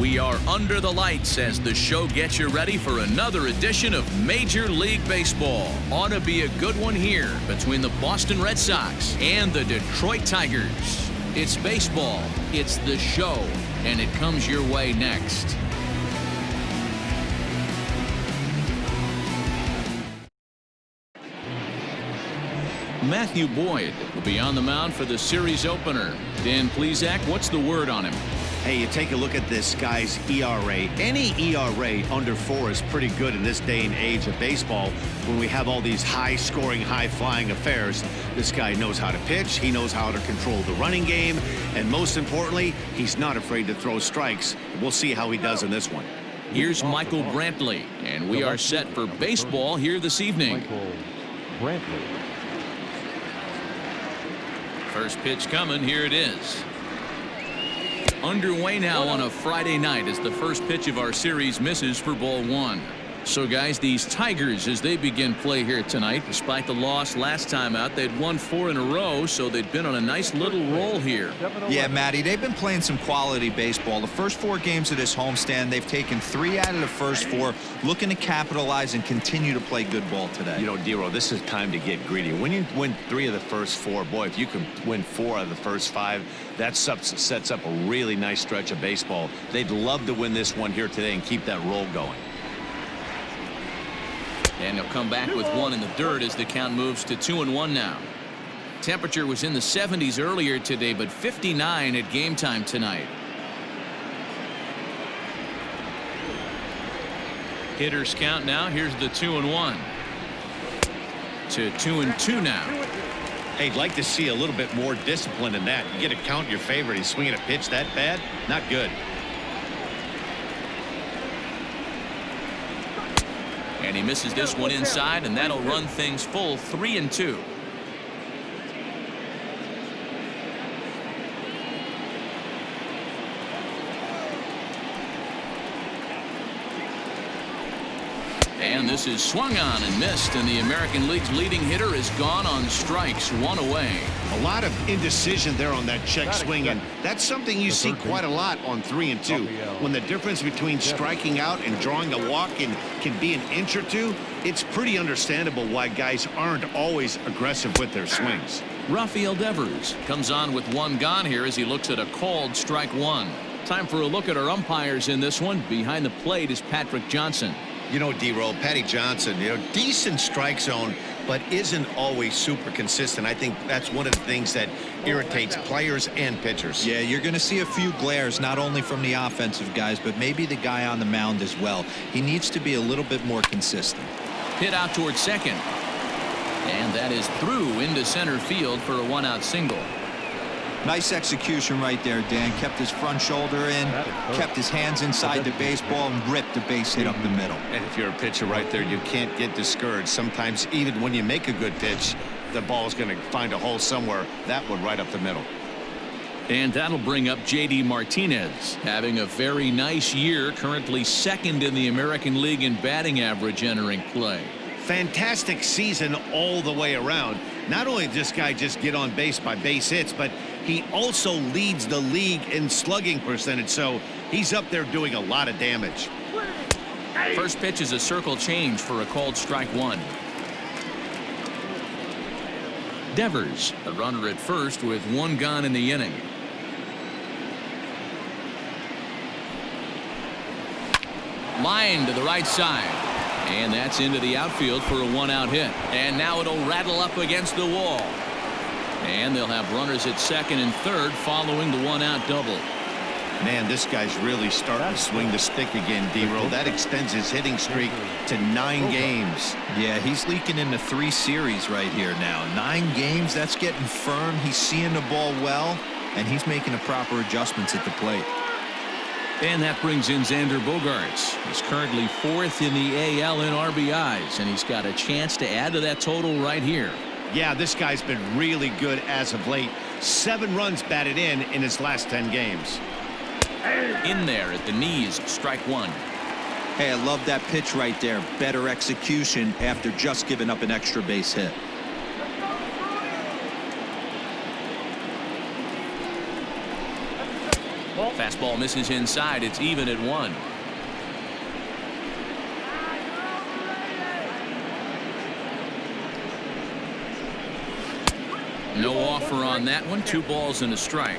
We are under the lights as the show gets you ready for another edition of Major League Baseball. Ought to be a good one here between the Boston Red Sox and the Detroit Tigers. It's baseball, it's the show, and it comes your way next. Matthew Boyd will be on the mound for the series opener. Dan Plesac, what's the word on him? Hey, you take a look at this guy's ERA. Any ERA under 4 is pretty good in this day and age of baseball when we have all these high-scoring, high-flying affairs. This guy knows how to pitch. He knows how to control the running game. And most importantly, he's not afraid to throw strikes. We'll see how he does in this one. Here's Michael Brantley, and we are set for baseball here this evening. Michael Brantley. First pitch coming. Here it is. Underway now on a Friday night as the first pitch of our series misses for ball 1. So guys, these Tigers, as they begin play here tonight, despite the loss last time out, they'd won 4 in a row, so they'd been on a nice little roll here. Yeah, Matty, they've been playing some quality baseball. The first 4 games of this homestand, they've taken 3 out of the first 4, looking to capitalize and continue to play good ball today. You know, Dero, this is time to get greedy. When you win 3 of the first 4, boy, if you can win 4 out of the first 5, that sets up a really nice stretch of baseball. They'd love to win this one here today and keep that roll going. And he'll come back with 1 in the dirt as the count moves to 2-1 now. Temperature was in the 70s earlier today, but 59 at game time tonight. Hitters count now. Here's the 2-1 to 2-2 now. Hey, I'd like to see a little bit more discipline in that. You get to count your favorite. He's swinging a pitch that bad. Not good. And he misses this one inside, and that'll run things full 3-2. And this is swung on and missed, and the American League's leading hitter is gone on strikes, 1 away. A lot of indecision there on that check swing, and that's something you see quite a lot on 3 and 2. When the difference between striking out and drawing a walk can be an inch or 2, it's pretty understandable why guys aren't always aggressive with their swings. Rafael Devers comes on with 1 gone here as he looks at a called strike 1. Time for a look at our umpires in this one. Behind the plate is Patrick Johnson. You know, D-Roll, Patty Johnson, decent strike zone, but isn't always super consistent. I think that's one of the things that irritates players and pitchers. Yeah, you're going to see a few glares, not only from the offensive guys, but maybe the guy on the mound as well. He needs to be a little bit more consistent. Hit out towards second. And that is through into center field for a 1-out single. Nice execution right there, Dan. Kept his front shoulder in, kept his hands inside the baseball, and ripped the base hit up the middle. And if you're a pitcher right there, you can't get discouraged. Sometimes even when you make a good pitch, the ball's going to find a hole somewhere. That one right up the middle. And that'll bring up J.D. Martinez, having a very nice year, currently 2nd in the American League in batting average entering play. Fantastic season all the way around. Not only does this guy just get on base by base hits, but he also leads the league in slugging percentage, so he's up there doing a lot of damage. First pitch is a circle change for a called strike 1. Devers, a runner at first with 1 gone in the inning. Line to the right side. And that's into the outfield for a 1-out hit. And now it'll rattle up against the wall. And they'll have runners at second and third following the 1-out double. Man, this guy's really starting to swing the stick again, D-Roll. That extends his hitting streak to 9 games. Yeah, he's leaking into 3 series right here now. 9 games, that's getting firm. He's seeing the ball well, and he's making the proper adjustments at the plate. And that brings in Xander Bogaerts. He's currently 4th in the AL in RBIs, and he's got a chance to add to that total right here. Yeah, this guy's been really good as of late. 7 runs batted in his last 10 games. In there at the knees, strike 1. Hey, I love that pitch right there. Better execution after just giving up an extra base hit. Fastball misses inside. It's even at 1. No offer on that one. 2 balls and a strike.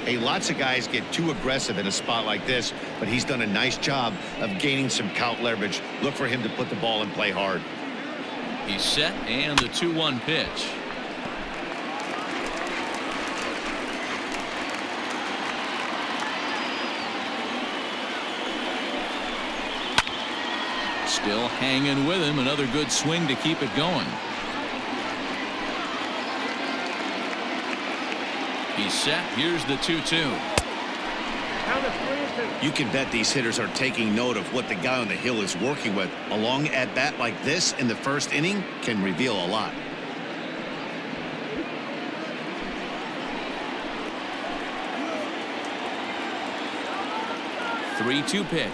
Hey, lots of guys get too aggressive in a spot like this, but he's done a nice job of gaining some count leverage. Look for him to put the ball and play hard. He's set, and the 2-1 pitch. Still hanging with him. Another good swing to keep it going. He's set. Here's the 2-2. You can bet these hitters are taking note of what the guy on the hill is working with. A long at bat like this in the first inning can reveal a lot. The 3-2 pitch.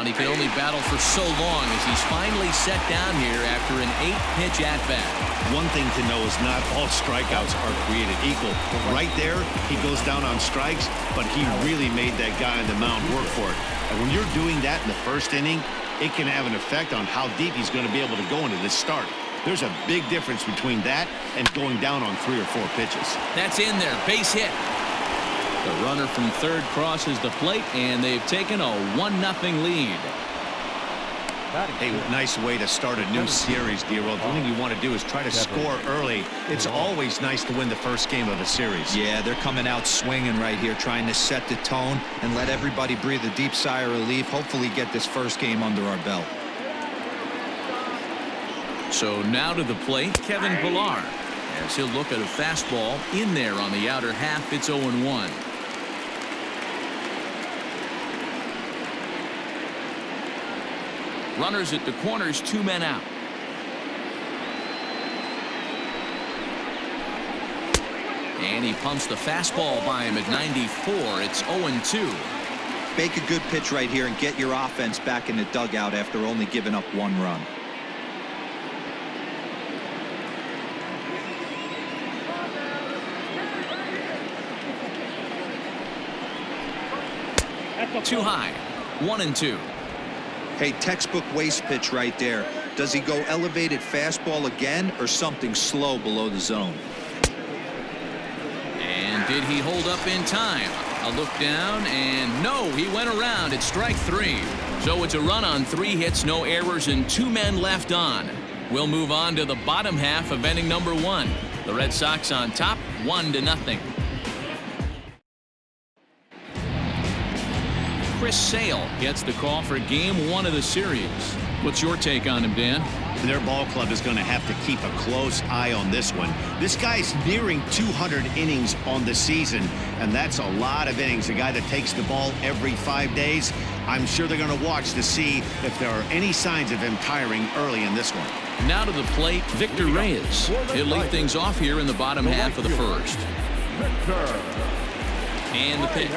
He can only battle for so long as he's finally set down here after an 8-pitch at-bat. One thing to know is not all strikeouts are created equal. Right there, he goes down on strikes, but he really made that guy on the mound work for it. And when you're doing that in the first inning, it can have an effect on how deep he's going to be able to go into this start. There's a big difference between that and going down on 3 or 4 pitches. That's in there. Base hit. The runner from third crosses the plate, and they've taken a 1-0 lead. Hey, nice way to start a new series, D-Roll. The thing you want to do is try to score early. It's always nice to win the first game of a series. Yeah, they're coming out swinging right here, trying to set the tone and let everybody breathe a deep sigh of relief. Hopefully get this first game under our belt. So now to the plate, Kevin Pillar. As he'll look at a fastball in there on the outer half. It's 0-1. Runners at the corners, 2 men out. And he pumps the fastball by him at 94. It's 0-2. Make a good pitch right here and get your offense back in the dugout after only giving up 1 run. Too high. 1-2. Hey, textbook waste pitch right there. Does he go elevated fastball again or something slow below the zone? And did he hold up in time? A look down, and no, he went around at strike 3. So it's a run on 3 hits, no errors, and 2 men left on. We'll move on to the bottom half of inning number 1. The Red Sox on top, 1-0. Chris Sale gets the call for game 1 of the series. What's your take on him, Dan? Their ball club is going to have to keep a close eye on this one. This guy's nearing 200 innings on the season, and that's a lot of innings. A guy that takes the ball every 5 days. I'm sure they're going to watch to see if there are any signs of him tiring early in this one. Now to the plate, Victor Reyes. He'll lead things off here in the bottom half of the first. And the pitch.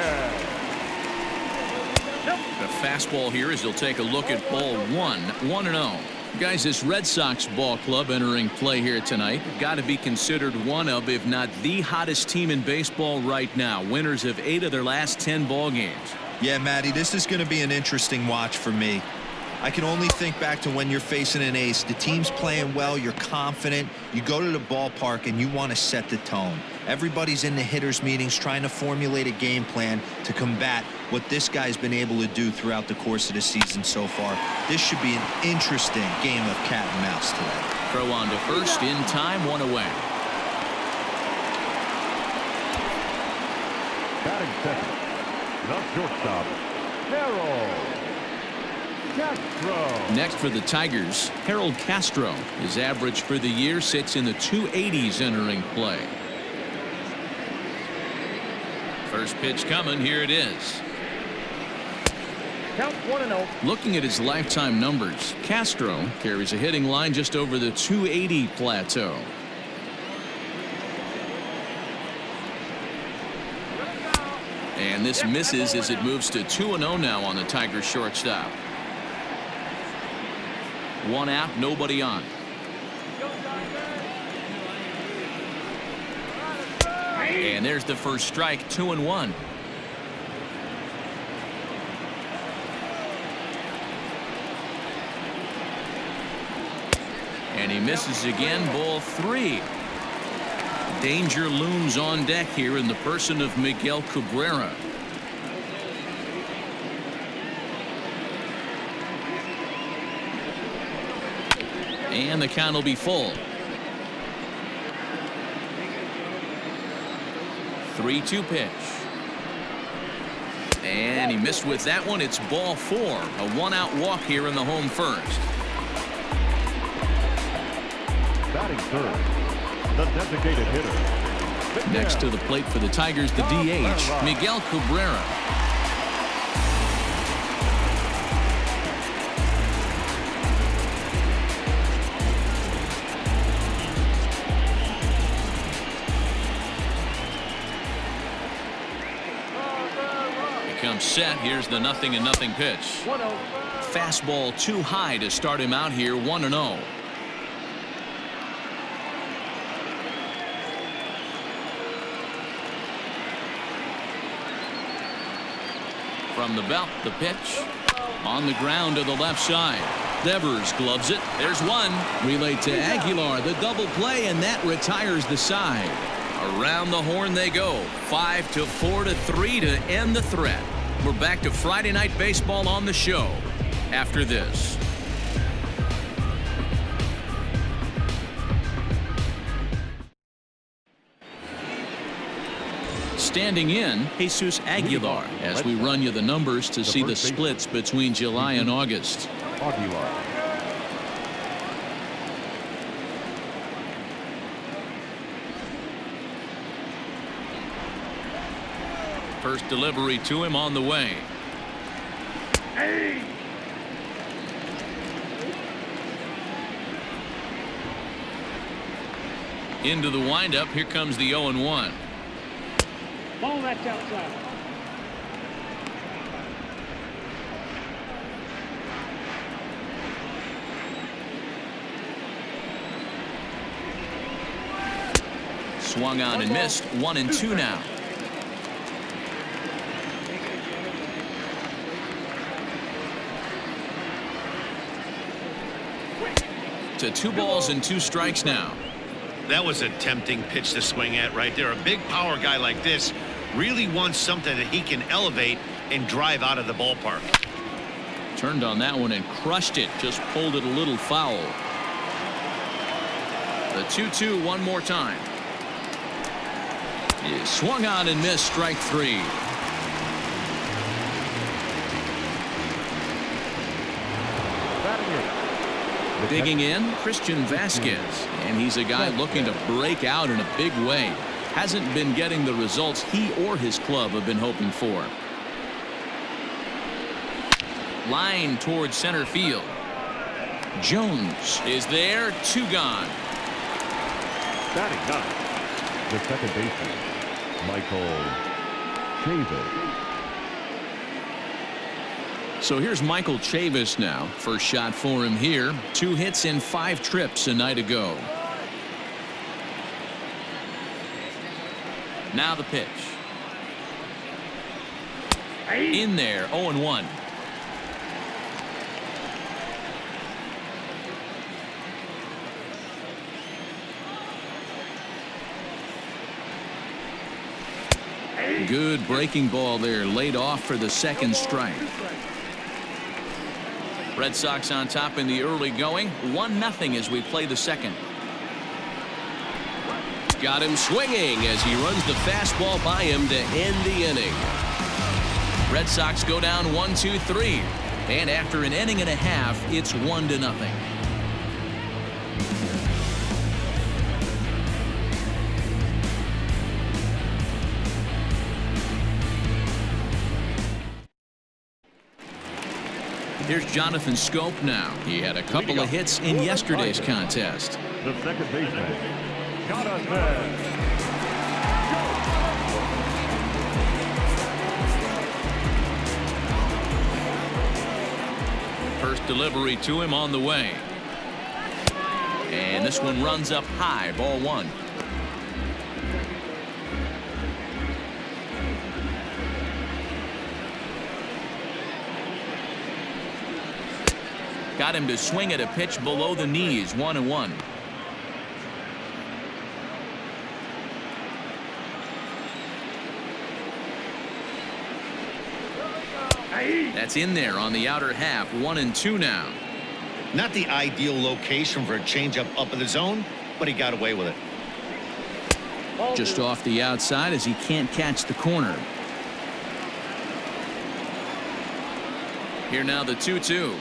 The fastball here as he'll take a look at ball 1, 1-0. Guys, this Red Sox ball club entering play here tonight got to be considered one of, if not the hottest team in baseball right now. Winners of 8 of their last 10 ball games. Yeah, Matty, this is going to be an interesting watch for me. I can only think back to when you're facing an ace. The team's playing well, you're confident, you go to the ballpark and you want to set the tone. Everybody's in the hitters meetings trying to formulate a game plan to combat what this guy's been able to do throughout the course of the season so far. This should be an interesting game of cat and mouse today. Throw on to first in time, 1 away. Batting second, the shortstop, Harold Castro. Next for the Tigers, Harold Castro. His average for the year sits in the 280s entering play. First pitch coming. Here it is. Count 1-0. Looking at his lifetime numbers, Castro carries a hitting line just over the 280 plateau. And this misses as it moves to 2-0 now on the Tigers shortstop. 1 out, nobody on. And there's the first strike, 2-1. And he misses again, ball 3. Danger looms on deck here in the person of Miguel Cabrera. And the count will be full. 3-2 pitch. And he missed with that one. It's ball 4. A 1-out walk here in the home first. Batting third, the designated hitter. Next to the plate for the Tigers, the DH, Miguel Cabrera. He comes set. Here's the 0-0 pitch. Fastball too high to start him out here, 1-0. From the belt, the pitch on the ground to the left side. Devers gloves it. There's one. Relay to Aguilar, the double play, and that retires the side. Around the horn they go. 5-4-3 to end the threat. We're back to Friday Night Baseball on the show after this. Standing in, Jesus Aguilar, as we run you the numbers to see the splits between July and August. Aguilar. First delivery to him on the way. Into the windup. Here comes the 0-1. Ball that's outside. Swung on and missed. 1-2 now. To 2 balls and 2 strikes now. That was a tempting pitch to swing at right there. A big power guy like this really wants something that he can elevate and drive out of the ballpark. Turned on that one and crushed it. Just pulled it a little foul. The 2-2 one more time. He swung on and missed. Strike 3. Digging in, Christian Vasquez, and he's a guy looking to break out in a big way. Hasn't been getting the results he or his club have been hoping for. Line towards center field. Jones is there. 2 gone. Batting ninth, the second baseman, Michael Chavis. So here's Michael Chavis now. First shot for him here. 2 hits in 5 trips a night ago. Now the pitch. In there. 0-1. Good breaking ball there. Laid off for the second strike. Red Sox on top in the early going. 1-0 as we play the second. Got him swinging as he runs the fastball by him to end the inning. Red Sox go down 1-2-3. And after an inning and a half, it's 1-0. Here's Jonathan Scope now. He had a couple of hits in yesterday's contest. The second baseman, Jonathan. First delivery to him on the way. And this one runs up high, ball one. Got him to swing at a pitch below the knees, 1-1. That's in there on the outer half, 1-2 now. Not the ideal location for a changeup up in the zone, but he got away with it. Just off the outside as he can't catch the corner. Here now the 2-2.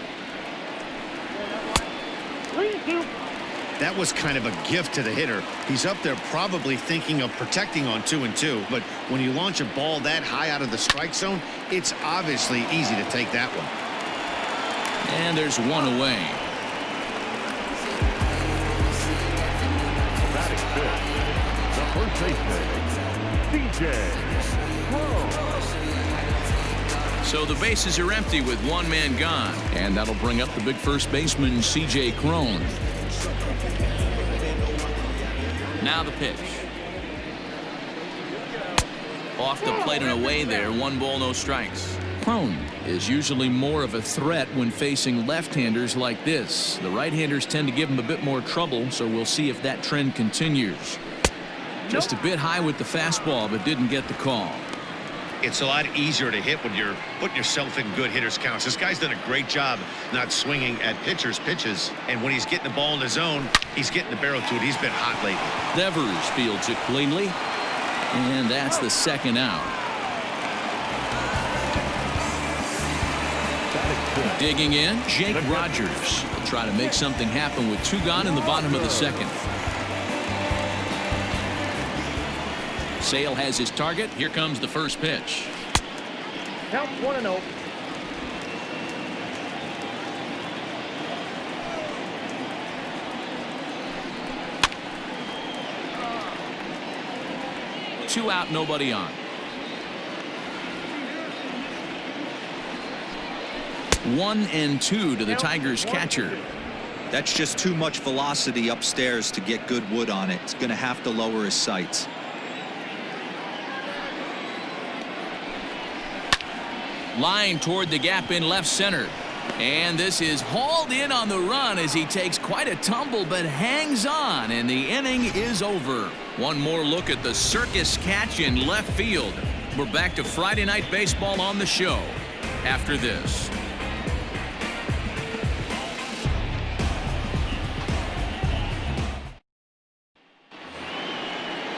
That was kind of a gift to the hitter. He's up there probably thinking of protecting on 2-2, but when you launch a ball that high out of the strike zone, it's obviously easy to take that one. And there's one away. Batting fifth, the first baseman, Crone. So the bases are empty with one man gone, and that'll bring up the big first baseman, C.J. Crone. Now the pitch. Off the plate and away there, 1 ball, no strikes. Crone is usually more of a threat when facing left-handers like this. The right-handers tend to give him a bit more trouble, so we'll see if that trend continues. Just a bit high with the fastball, but didn't get the call. It's a lot easier to hit when you're putting yourself in good hitters' counts. This guy's done a great job not swinging at pitchers' pitches, and when he's getting the ball in the zone, he's getting the barrel to it. He's been hot lately. Devers fields it cleanly, and that's the second out. Digging in, Jake Rogers will try to make something happen with 2 gone in the bottom of the second. Sale has his target. Here comes the first pitch. Count 1-0. Two out, nobody on. 1-2 to the Tigers catcher. That's just too much velocity upstairs to get good wood on it. It's going to have to lower his sights. Line toward the gap in left center. And this is hauled in on the run as he takes quite a tumble but hangs on, and the inning is over. One more look at the circus catch in left field. We're back to Friday Night Baseball on the show after this.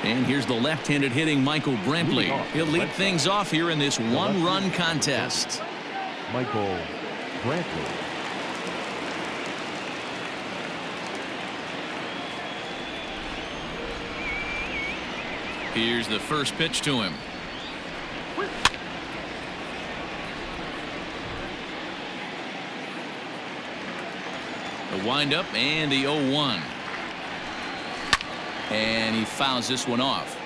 And here's the left-handed hitting Michael Brantley. He'll lead things off here in this one-run contest. Michael Brantley. Here's the first pitch to him. The windup and the 0-1. And he fouls this one off.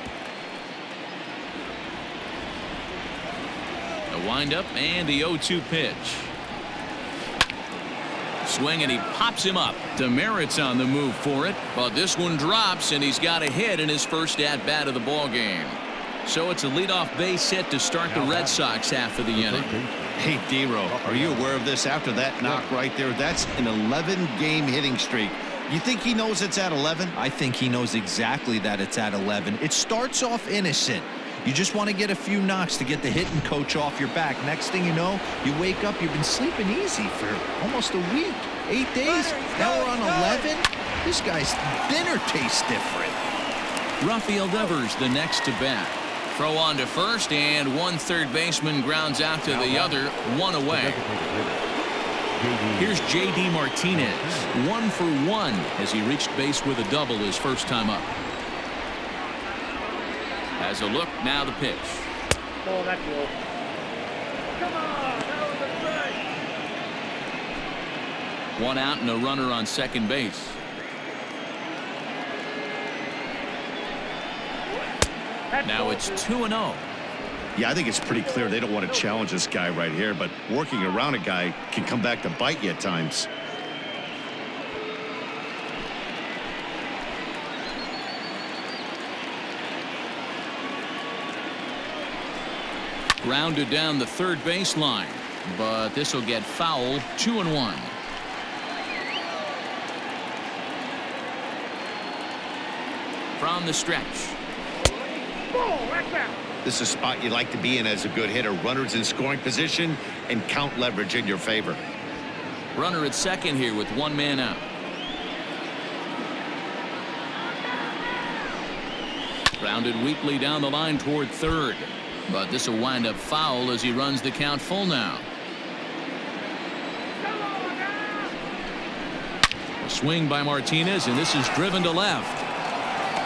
The windup and the 0-2 pitch. Swing, and he pops him up. Demerit's on the move for it, but this one drops, and he's got a hit in his first at-bat of the ball game. So it's a leadoff base hit to start the Red Sox half of the inning. Hey, D-Row, are you aware of this after that knock right there? That's an 11-game hitting streak. You think he knows it's at 11? I think he knows exactly that it's at 11. It starts off innocent. You just want to get a few knocks to get the hitting coach off your back. Next thing you know, you wake up, you've been sleeping easy for almost a week, 8 days. Now we're on 11. This guy's dinner tastes different. Rafael Devers the next to bat. Throw on to first, and one third baseman grounds out to the other, one away. Here's J.D. Martinez, 1 for 1 as he reached base with a double his first time up. As a look, now the pitch. Oh, that's low. Come on, that was a strike. One out and a runner on second base. Now it's 2-0. Yeah, I think it's pretty clear they don't want to challenge this guy right here, but working around a guy can come back to bite you at times. Grounded down the third baseline, but this will get foul. 2-1. From the stretch. This is a spot you like to be in as a good hitter. Runners in scoring position and count leverage in your favor. Runner at second here with one man out. Grounded weakly down the line toward third, but this will wind up foul as he runs the count full now. A swing by Martinez, and this is driven to left.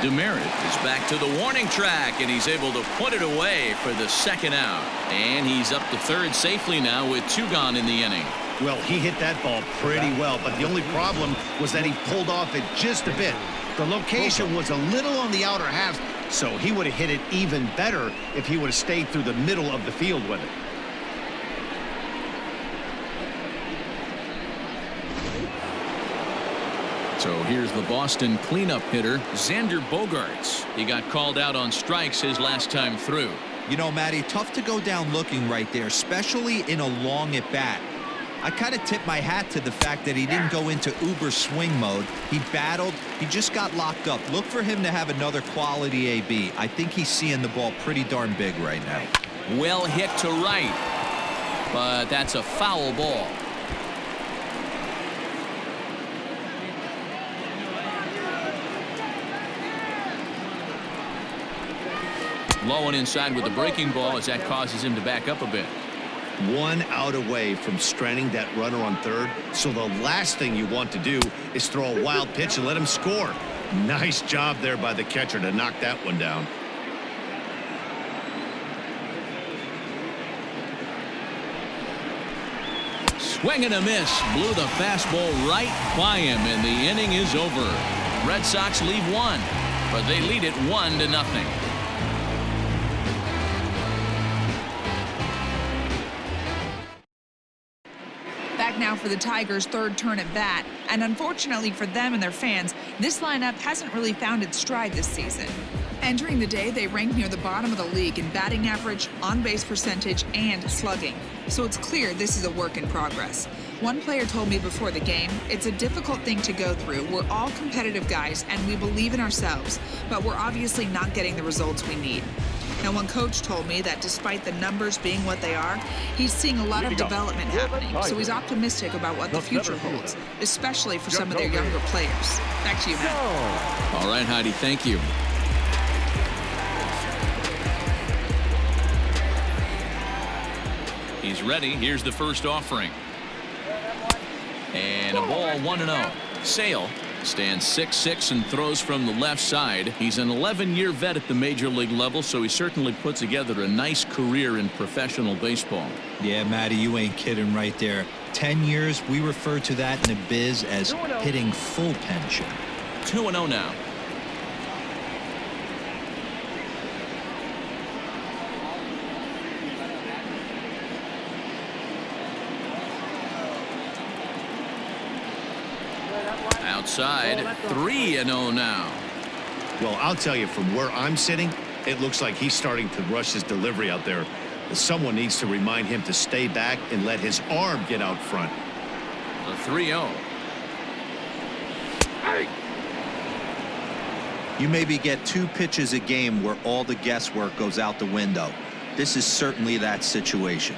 Demerit is back to the warning track, and he's able to put it away for the second out. And he's up to third safely now with 2 gone in the inning. Well, he hit that ball pretty well, but the only problem was that he pulled off it just a bit. The location was a little on the outer half, so he would have hit it even better if he would have stayed through the middle of the field with it. So here's the Boston cleanup hitter, Xander Bogaerts. He got called out on strikes his last time through. You know, Matty, tough to go down looking right there, especially in a long at bat. I kind of tip my hat to the fact that he didn't go into uber swing mode. He battled. He just got locked up. Look for him to have another quality AB. I think he's seeing the ball pretty darn big right now. Well hit to right, but that's a foul ball. Low and inside with the breaking ball as that causes him to back up a bit. 1 out away from stranding that runner on third, so the last thing you want to do is throw a wild pitch and let him score. Nice job there by the catcher to knock that one down. Swing and a miss. Blew the fastball right by him, and the inning is over. Red Sox leave 1, but they lead it 1-0. Back now for the Tigers' third turn at bat, and unfortunately for them and their fans, this lineup hasn't really found its stride this season. Entering the day, they ranked near the bottom of the league in batting average, on-base percentage, and slugging. So it's clear this is a work in progress. One player told me before the game, it's a difficult thing to go through. We're all competitive guys, and we believe in ourselves, but we're obviously not getting the results we need. Now, one coach told me that despite the numbers being what they are, he's seeing a lot of development happening, so he's optimistic about what the future holds, especially for some of their younger players. Back to you, Matt. All right, Heidi, thank you. He's ready. Here's the first offering. And a ball 1-0. Sale stands 6'6" and throws from the left side. He's an 11-year vet at the major league level, so he certainly put together a nice career in professional baseball. Yeah, Matty, you ain't kidding right there. 10 years, we refer to that in the biz as hitting full pension. 2-0 now. Outside, 3-0 now. Well, I'll tell you, from where I'm sitting, it looks like he's starting to rush his delivery out there. Someone needs to remind him to stay back and let his arm get out front. The 3-0. You maybe get 2 pitches a game where all the guesswork goes out the window. This is certainly that situation.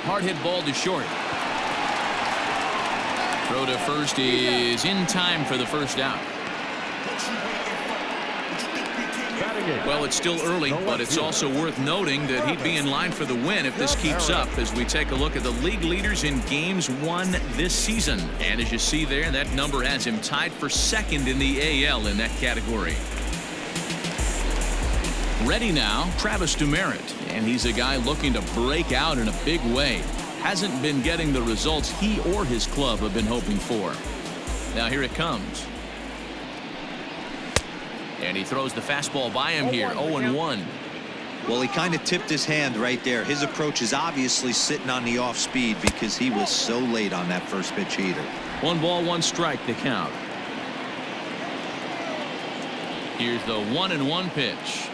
Hard hit ball to short. Throw to first is in time for the first out. Well, it's still early, but it's also worth noting that he'd be in line for the win if this keeps up as we take a look at the league leaders in games won this season. And as you see there, that number has him tied for second in the AL in that category. Ready now, Travis Demerit, and he's a guy looking to break out in a big way. Hasn't been getting the results he or his club have been hoping for. Now here it comes. And he throws the fastball by him here. 0-1. Well, he kind of tipped his hand right there. His approach is obviously sitting on the off speed because he was so late on that first pitch heater. 1 ball, 1 strike to count. Here's the 1-1 pitch.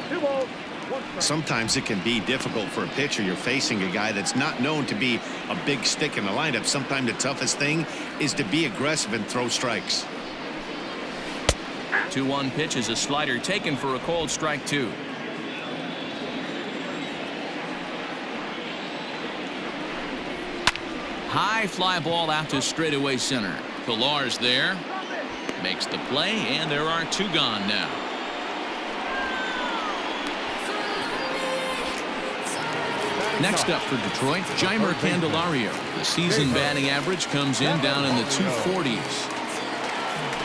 2 balls, 1 strike. Sometimes it can be difficult for a pitcher. You're facing a guy that's not known to be a big stick in the lineup. Sometimes the toughest thing is to be aggressive and throw strikes. 2-1 pitch is a slider taken for a called strike 2. High fly ball out to straightaway center. Pilar's there. Makes the play, and there are 2 gone now. Next up for Detroit, Jeimer Candelario. The season batting average comes in down in the 240s.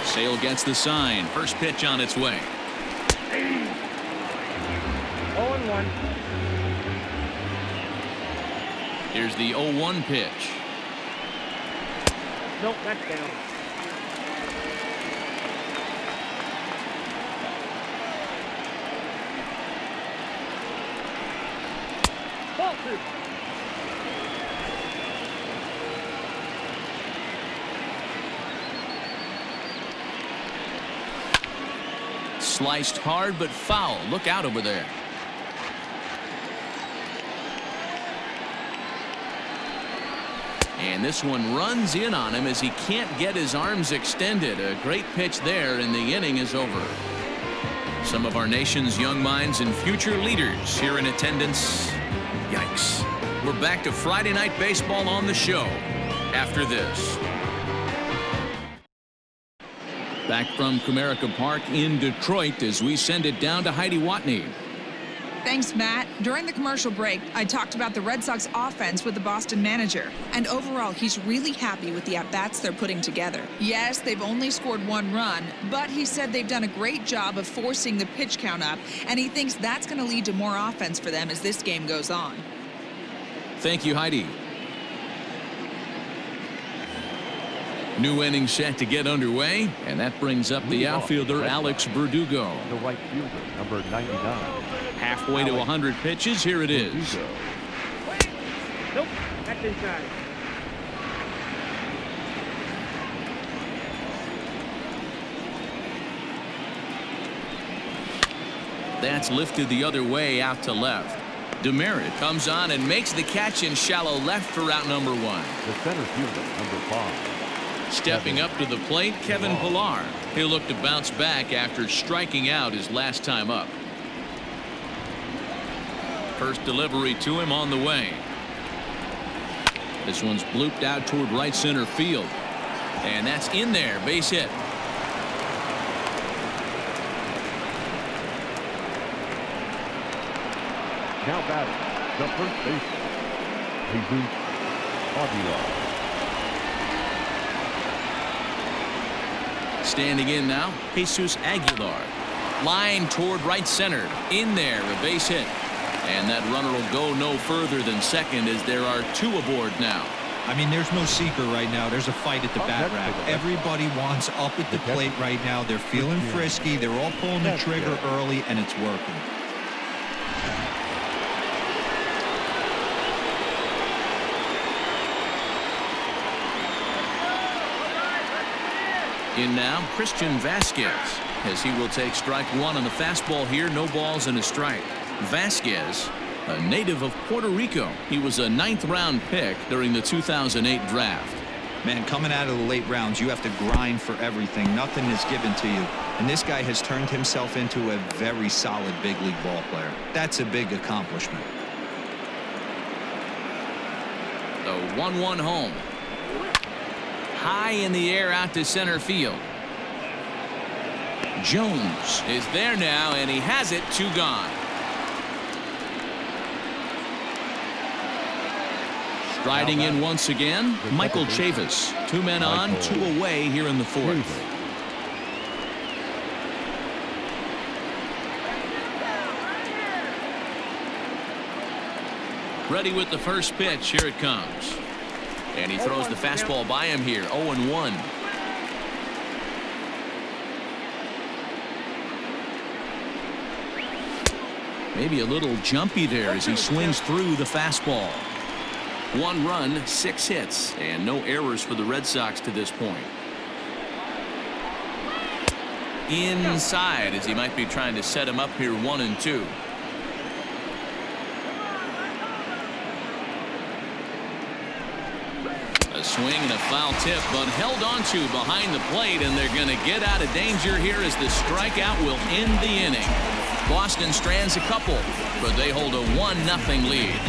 Sale gets the sign. First pitch on its way. 0-1. Here's the 0-1 pitch. Nope, that's down. Ball 2. Sliced hard but foul. Look out over there. And this one runs in on him as he can't get his arms extended. A great pitch there, and the inning is over. Some of our nation's young minds and future leaders here in attendance. Yikes. We're back to Friday Night Baseball on the show after this. Back from Comerica Park in Detroit as we send it down to Heidi Watney. Thanks, Matt. During the commercial break, I talked about the Red Sox offense with the Boston manager. And overall, he's really happy with the at-bats they're putting together. Yes, they've only scored 1 run, but he said they've done a great job of forcing the pitch count up, and he thinks that's going to lead to more offense for them as this game goes on. Thank you, Heidi. New inning set to get underway, and that brings up the outfielder Alex Verdugo. The right fielder, number 99. Halfway to 100 pitches, here it is. Nope, that's inside. That's lifted the other way out to left. Demerit comes on and makes the catch in shallow left for out number 1. The center fielder, number 5. Stepping up to the plate, Kevin Pillar. He'll look to bounce back after striking out his last time up. First delivery to him on the way. This one's blooped out toward right center field. And that's in there, base hit. Now batting, the first baseman, Jesus Aguilar. Standing in now, Jesus Aguilar. Line toward right center. In there, a base hit. And that runner will go no further than second as there are 2 aboard now. I mean, there's no secret right now. There's a fight at the bat rack. Everybody wants up at the plate right now. They're feeling frisky. They're all pulling the trigger early, and it's working. In now, Christian Vasquez, as he will take strike 1 on the fastball here. No balls and a strike. Vasquez, a native of Puerto Rico. He was a 9th-round pick during the 2008 draft. Man, coming out of the late rounds, you have to grind for everything. Nothing is given to you. And this guy has turned himself into a very solid big league ball player. That's a big accomplishment. The 1-1 home. High in the air out to center field. Jones is there now, and he has it. 2 gone. Striding in once again, Michael Chavis. 2 men on, 2 away here in the 4th. Ready with the first pitch. Here it comes. And he throws the fastball by him here. 0-1. Maybe a little jumpy there as he swings through the fastball. 1 run, 6 hits, and no errors for the Red Sox to this point. Inside as he might be trying to set him up here 1-2. A swing and a foul tip, but held onto behind the plate, and they're going to get out of danger here as the strikeout will end the inning. Boston strands a couple, but they hold a 1-0 lead.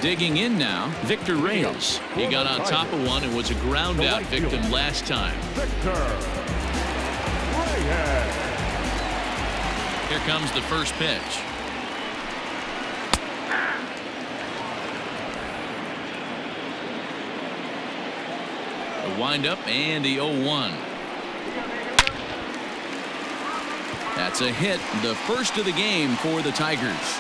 Digging in now, Victor Reyes. He got on top of one and was a ground out victim last time. Here comes the first pitch. A windup and the 0-1. That's a hit, the first of the game for the Tigers.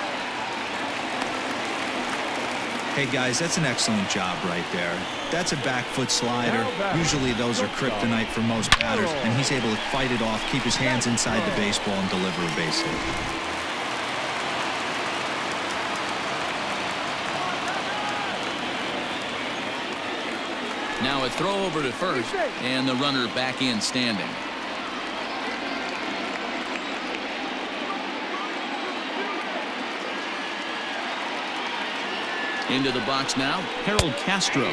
Hey guys, that's an excellent job right there. That's a back foot slider. Usually those are kryptonite for most batters, and he's able to fight it off, keep his hands inside the baseball, and deliver a base hit. Now a throw over to first, and the runner back in standing. Into the box now, Harold Castro,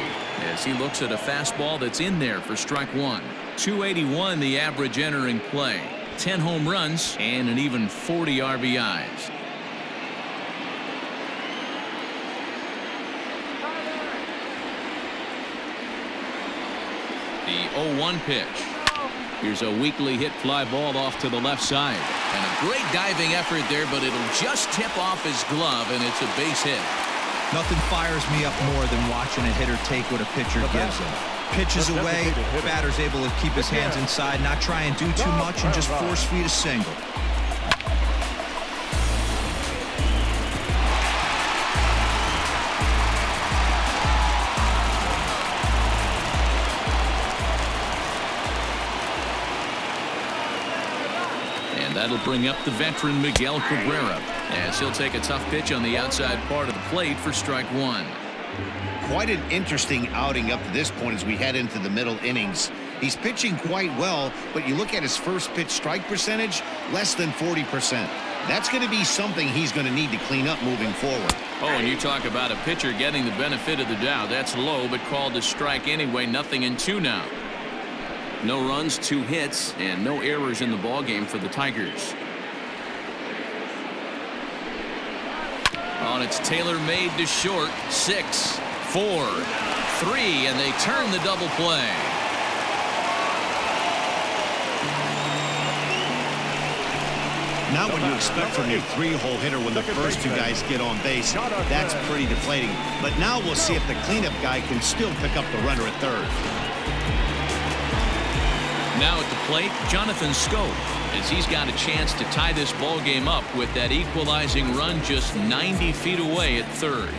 as he looks at a fastball that's in there for strike 1. 281 the average entering play. 10 home runs and an even 40 RBIs. The 0-1 pitch. Here's a weakly hit fly ball off to the left side. And a great diving effort there, but it'll just tip off his glove, and it's a base hit. Nothing fires me up more than watching a hitter take what a pitcher gives him. Pitches away, batter's able to keep his hands inside, not try and do too much, and just force feed a single. And that'll bring up the veteran Miguel Cabrera, as he'll take a tough pitch on the outside part of the plate for strike 1. Quite an interesting outing up to this point as we head into the middle innings. He's pitching quite well, but you look at his first pitch strike percentage, less than 40%. That's going to be something he's going to need to clean up moving forward. Oh, and you talk about a pitcher getting the benefit of the doubt. That's low, but called a strike anyway. 0-2 now. No runs, 2 hits, and no errors in the ballgame for the Tigers. On it's tailor-made to short. 6, 4, 3, and they turn the double play. Not what you expect from your 3-hole hitter when the first 2 guys get on base. That's pretty deflating. But now we'll see if the cleanup guy can still pick up the runner at third. Now at the plate, Jonathan Scope, as he's got a chance to tie this ball game up with that equalizing run just 90 feet away at third.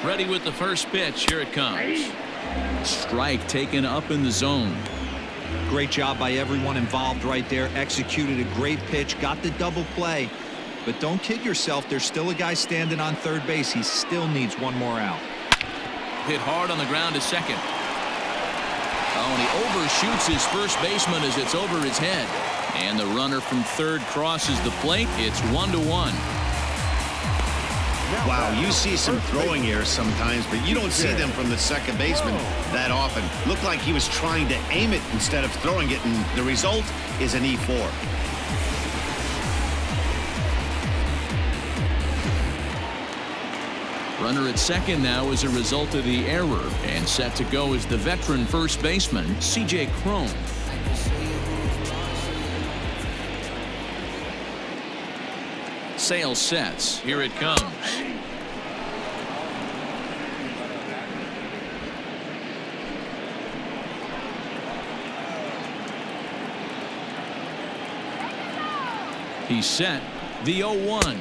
Ready with the first pitch. Here it comes. Strike taken up in the zone. Great job by everyone involved right there. Executed a great pitch, got the double play. But don't kid yourself, there's still a guy standing on third base. He still needs one more out. Hit hard on the ground to second. Oh, and he overshoots his first baseman as it's over his head. And the runner from third crosses the plate. It's 1-1. Wow, you see some throwing errors sometimes, but you don't see them from the second baseman that often. Looked like he was trying to aim it instead of throwing it, and the result is an E4. Runner at second now as a result of the error, and set to go is the veteran first baseman, C.J. Crone. Sale sets. Here it comes. He's set. The 0-1.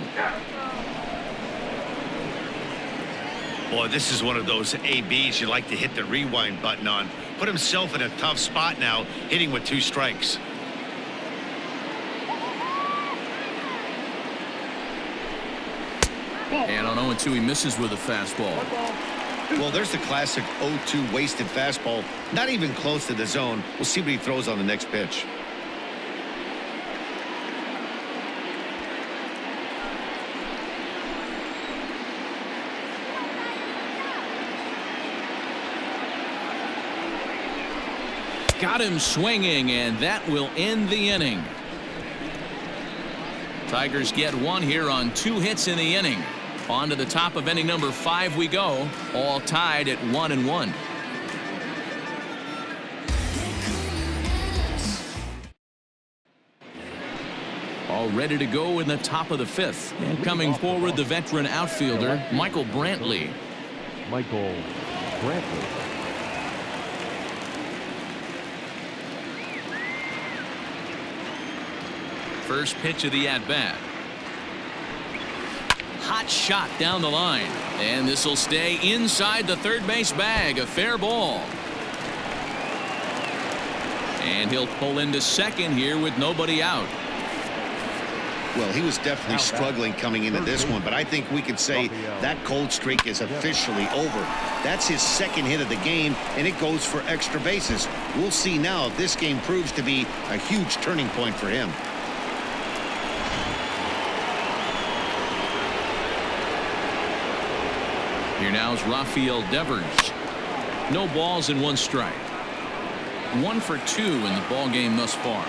Boy, this is one of those ABs you like to hit the rewind button on. Put himself in a tough spot now, hitting with 2 strikes. And on 0-2, he misses with a fastball. Well, there's the classic 0-2 wasted fastball. Not even close to the zone. We'll see what he throws on the next pitch. Got him swinging, and that will end the inning. Tigers get 1 here on 2 hits in the inning. On to the top of inning number 5 we go, all tied at 1-1. All ready to go in the top of the 5th. And coming forward, the veteran outfielder, Michael Brantley. Michael Brantley. First pitch of the at-bat. Hot shot down the line. And this will stay inside the third base bag. A fair ball. And he'll pull into second here with nobody out. Well, he was definitely struggling coming into this one, but I think we could say that cold streak is officially over. That's his 2nd hit of the game, and it goes for extra bases. We'll see now if this game proves to be a huge turning point for him. Here now is Rafael Devers. No balls and 1 strike. 1 for 2 in the ball game thus far.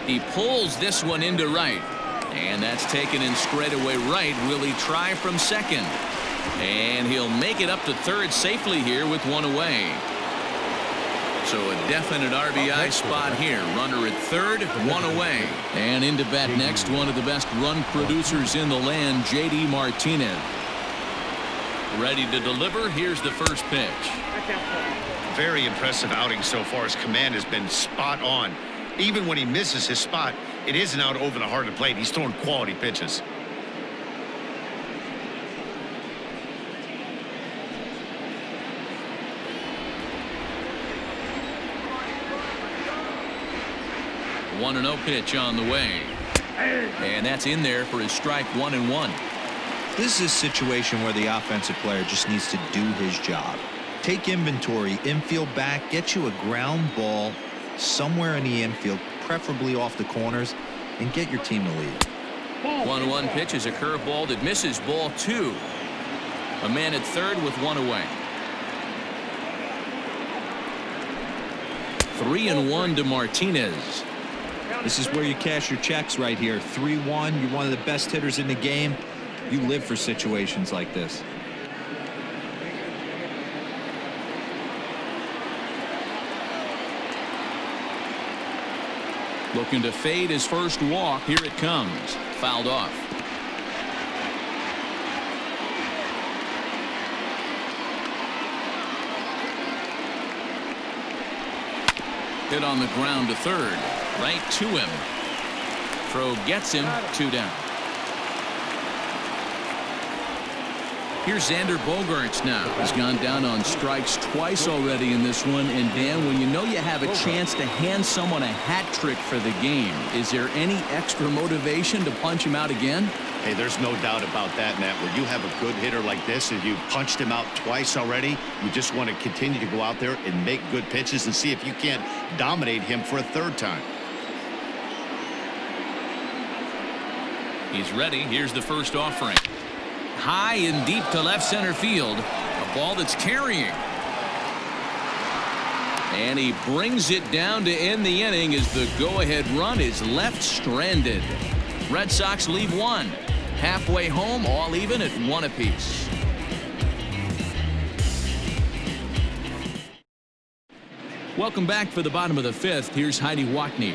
He pulls this one into right. And that's taken in straightaway right. Will he try from second? And he'll make it up to third safely here with 1 away. So a definite RBI spot here. Runner at third, 1 away. And into bat next, one of the best run producers in the land, J.D. Martinez. Ready to deliver. Here's the first pitch. Very impressive outing so far. His command has been spot on. Even when he misses his spot, it isn't out over the heart of the plate. He's throwing quality pitches. One 1-0 pitch on the way. And that's in there for his strike 1-1. This is a situation where the offensive player just needs to do his job. Take inventory, infield back, get you a ground ball somewhere in the infield, preferably off the corners, and get your team to lead. 1-1 pitch is a curveball that misses, ball 2. A man at third with 1 away. 3-1 to Martinez. This is where you cash your checks right here. 3-1. You're one of the best hitters in the game. You live for situations like this. Looking to fade his first walk. Here it comes. Fouled off. Hit on the ground to third. Right to him. Throw gets him. 2 down. Here's Xander Bogaerts now. He's gone down on strikes twice already in this one. And Dan, when you know you have a chance to hand someone a hat trick for the game, is there any extra motivation to punch him out again? Hey, there's no doubt about that, Matt. When you have a good hitter like this and you punched him out twice already, you just want to continue to go out there and make good pitches and see if you can't dominate him for a 3rd time. He's ready. Here's the first offering. High and deep to left center field. A ball that's carrying. And he brings it down to end the inning as the go-ahead run is left stranded. Red Sox leave 1. Halfway home, all even at 1 apiece. Welcome back for the bottom of the 5th. Here's Heidi Wackney.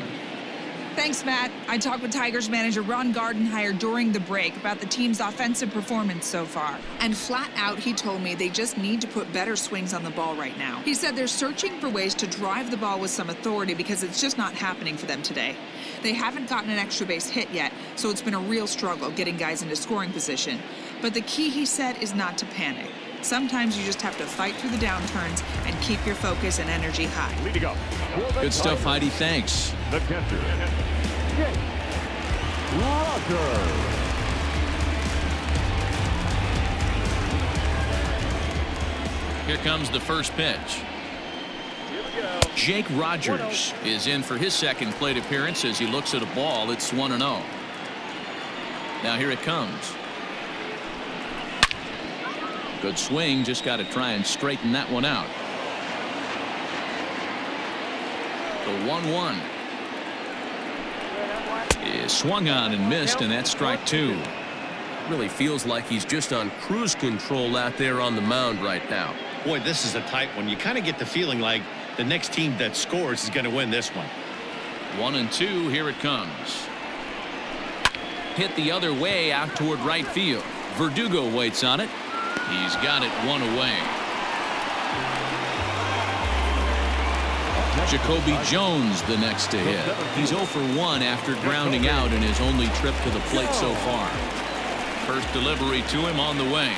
Thanks, Matt. I talked with Tigers manager Ron Gardenhire during the break about the team's offensive performance so far. And flat out, he told me they just need to put better swings on the ball right now. He said they're searching for ways to drive the ball with some authority because it's just not happening for them today. They haven't gotten an extra base hit yet, so it's been a real struggle getting guys into scoring position. But the key, he said, is not to panic. Sometimes you just have to fight through the downturns and keep your focus and energy high. Leading up. Good stuff, Heidi. Thanks. The catcher, Jake Rogers. Here comes the first pitch. Jake Rogers is in for his second plate appearance as he looks at a ball. It's 1-0. Now here it comes. Good swing, just got to try and straighten that one out. The 1-1 is swung on and missed, and that's strike two. Really feels like he's just on cruise control out there on the mound right now. Boy, this is a tight one. You kind of get the feeling like the next team that scores is going to win this one. 1-2, here it comes. Hit the other way out toward right field. Verdugo waits on it. He's got it one away. Jacoby Jones the next to hit. He's 0 for 1 after grounding out in his only trip to the plate so far. First delivery to him on the way.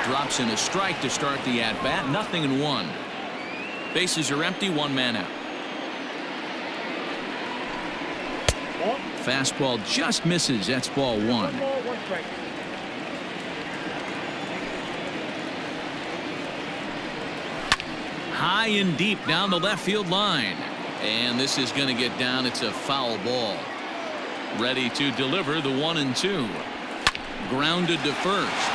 Drops in a strike to start the at-bat. 0-1. Bases are empty, one man out. Fastball just misses. That's ball one. High and deep down the left field line. And this is going to get down. It's a foul ball. Ready to deliver the 1-2. Grounded to first.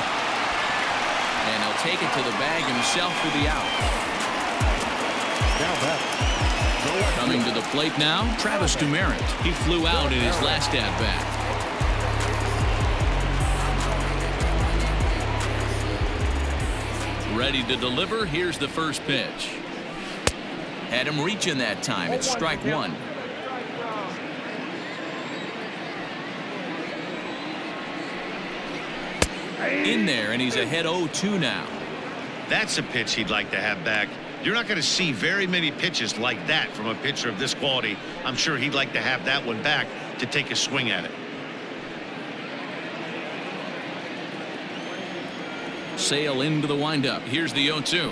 And he'll take it to the bag himself for the out. Coming to the plate now, Travis Demeritte. He flew out in his last at-bat. Ready to deliver. Here's the first pitch. Had him reaching that time. It's strike one. In there, and he's ahead 0-2 now. That's a pitch he'd like to have back. You're not going to see very many pitches like that from a pitcher of this quality. I'm sure he'd like to have that one back to take a swing at it. Sail into the windup. Here's the 0-2.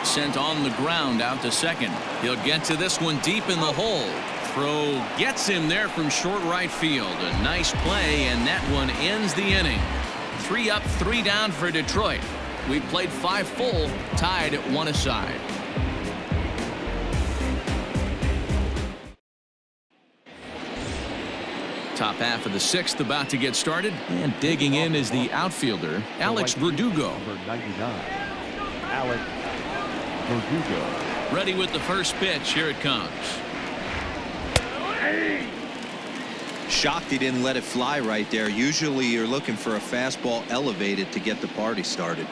Sent on the ground out to second. He'll get to this one deep in the hole. Throw gets him there from short right field. A nice play, and that one ends the inning. 3 up, 3 down for Detroit. We played 5 full, tied at 1 aside. Top half of the 6th about to get started, and digging in is the outfielder, Alex Verdugo. Number 99, Alex Verdugo. Ready with the first pitch. Here it comes. Shocked he didn't let it fly right there. Usually you're looking for a fastball elevated to get the party started.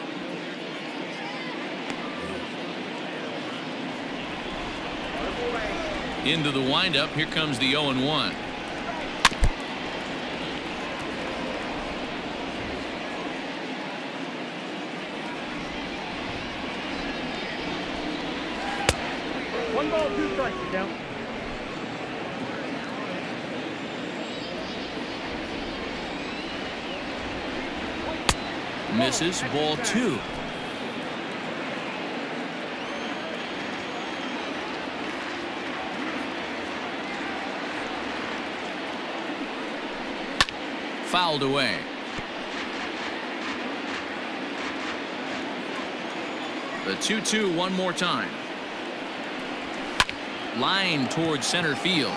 Into the windup. Here comes the 0-1. One ball, 2 strikes, count. Misses. Ball 2. Fouled away. The 2-2 one more time. Line towards center field.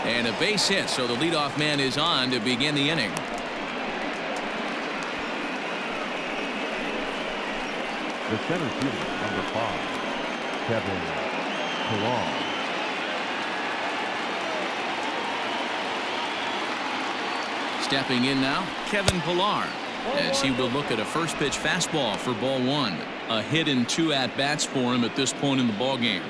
And a base hit, so the leadoff man is on to begin the inning. The center fielder, number 5, Kevin Crone. Stepping in now, Kevin Pillar, as he will look at a first pitch fastball for ball 1. A hit in 2 at-bats for him at this point in the ball game.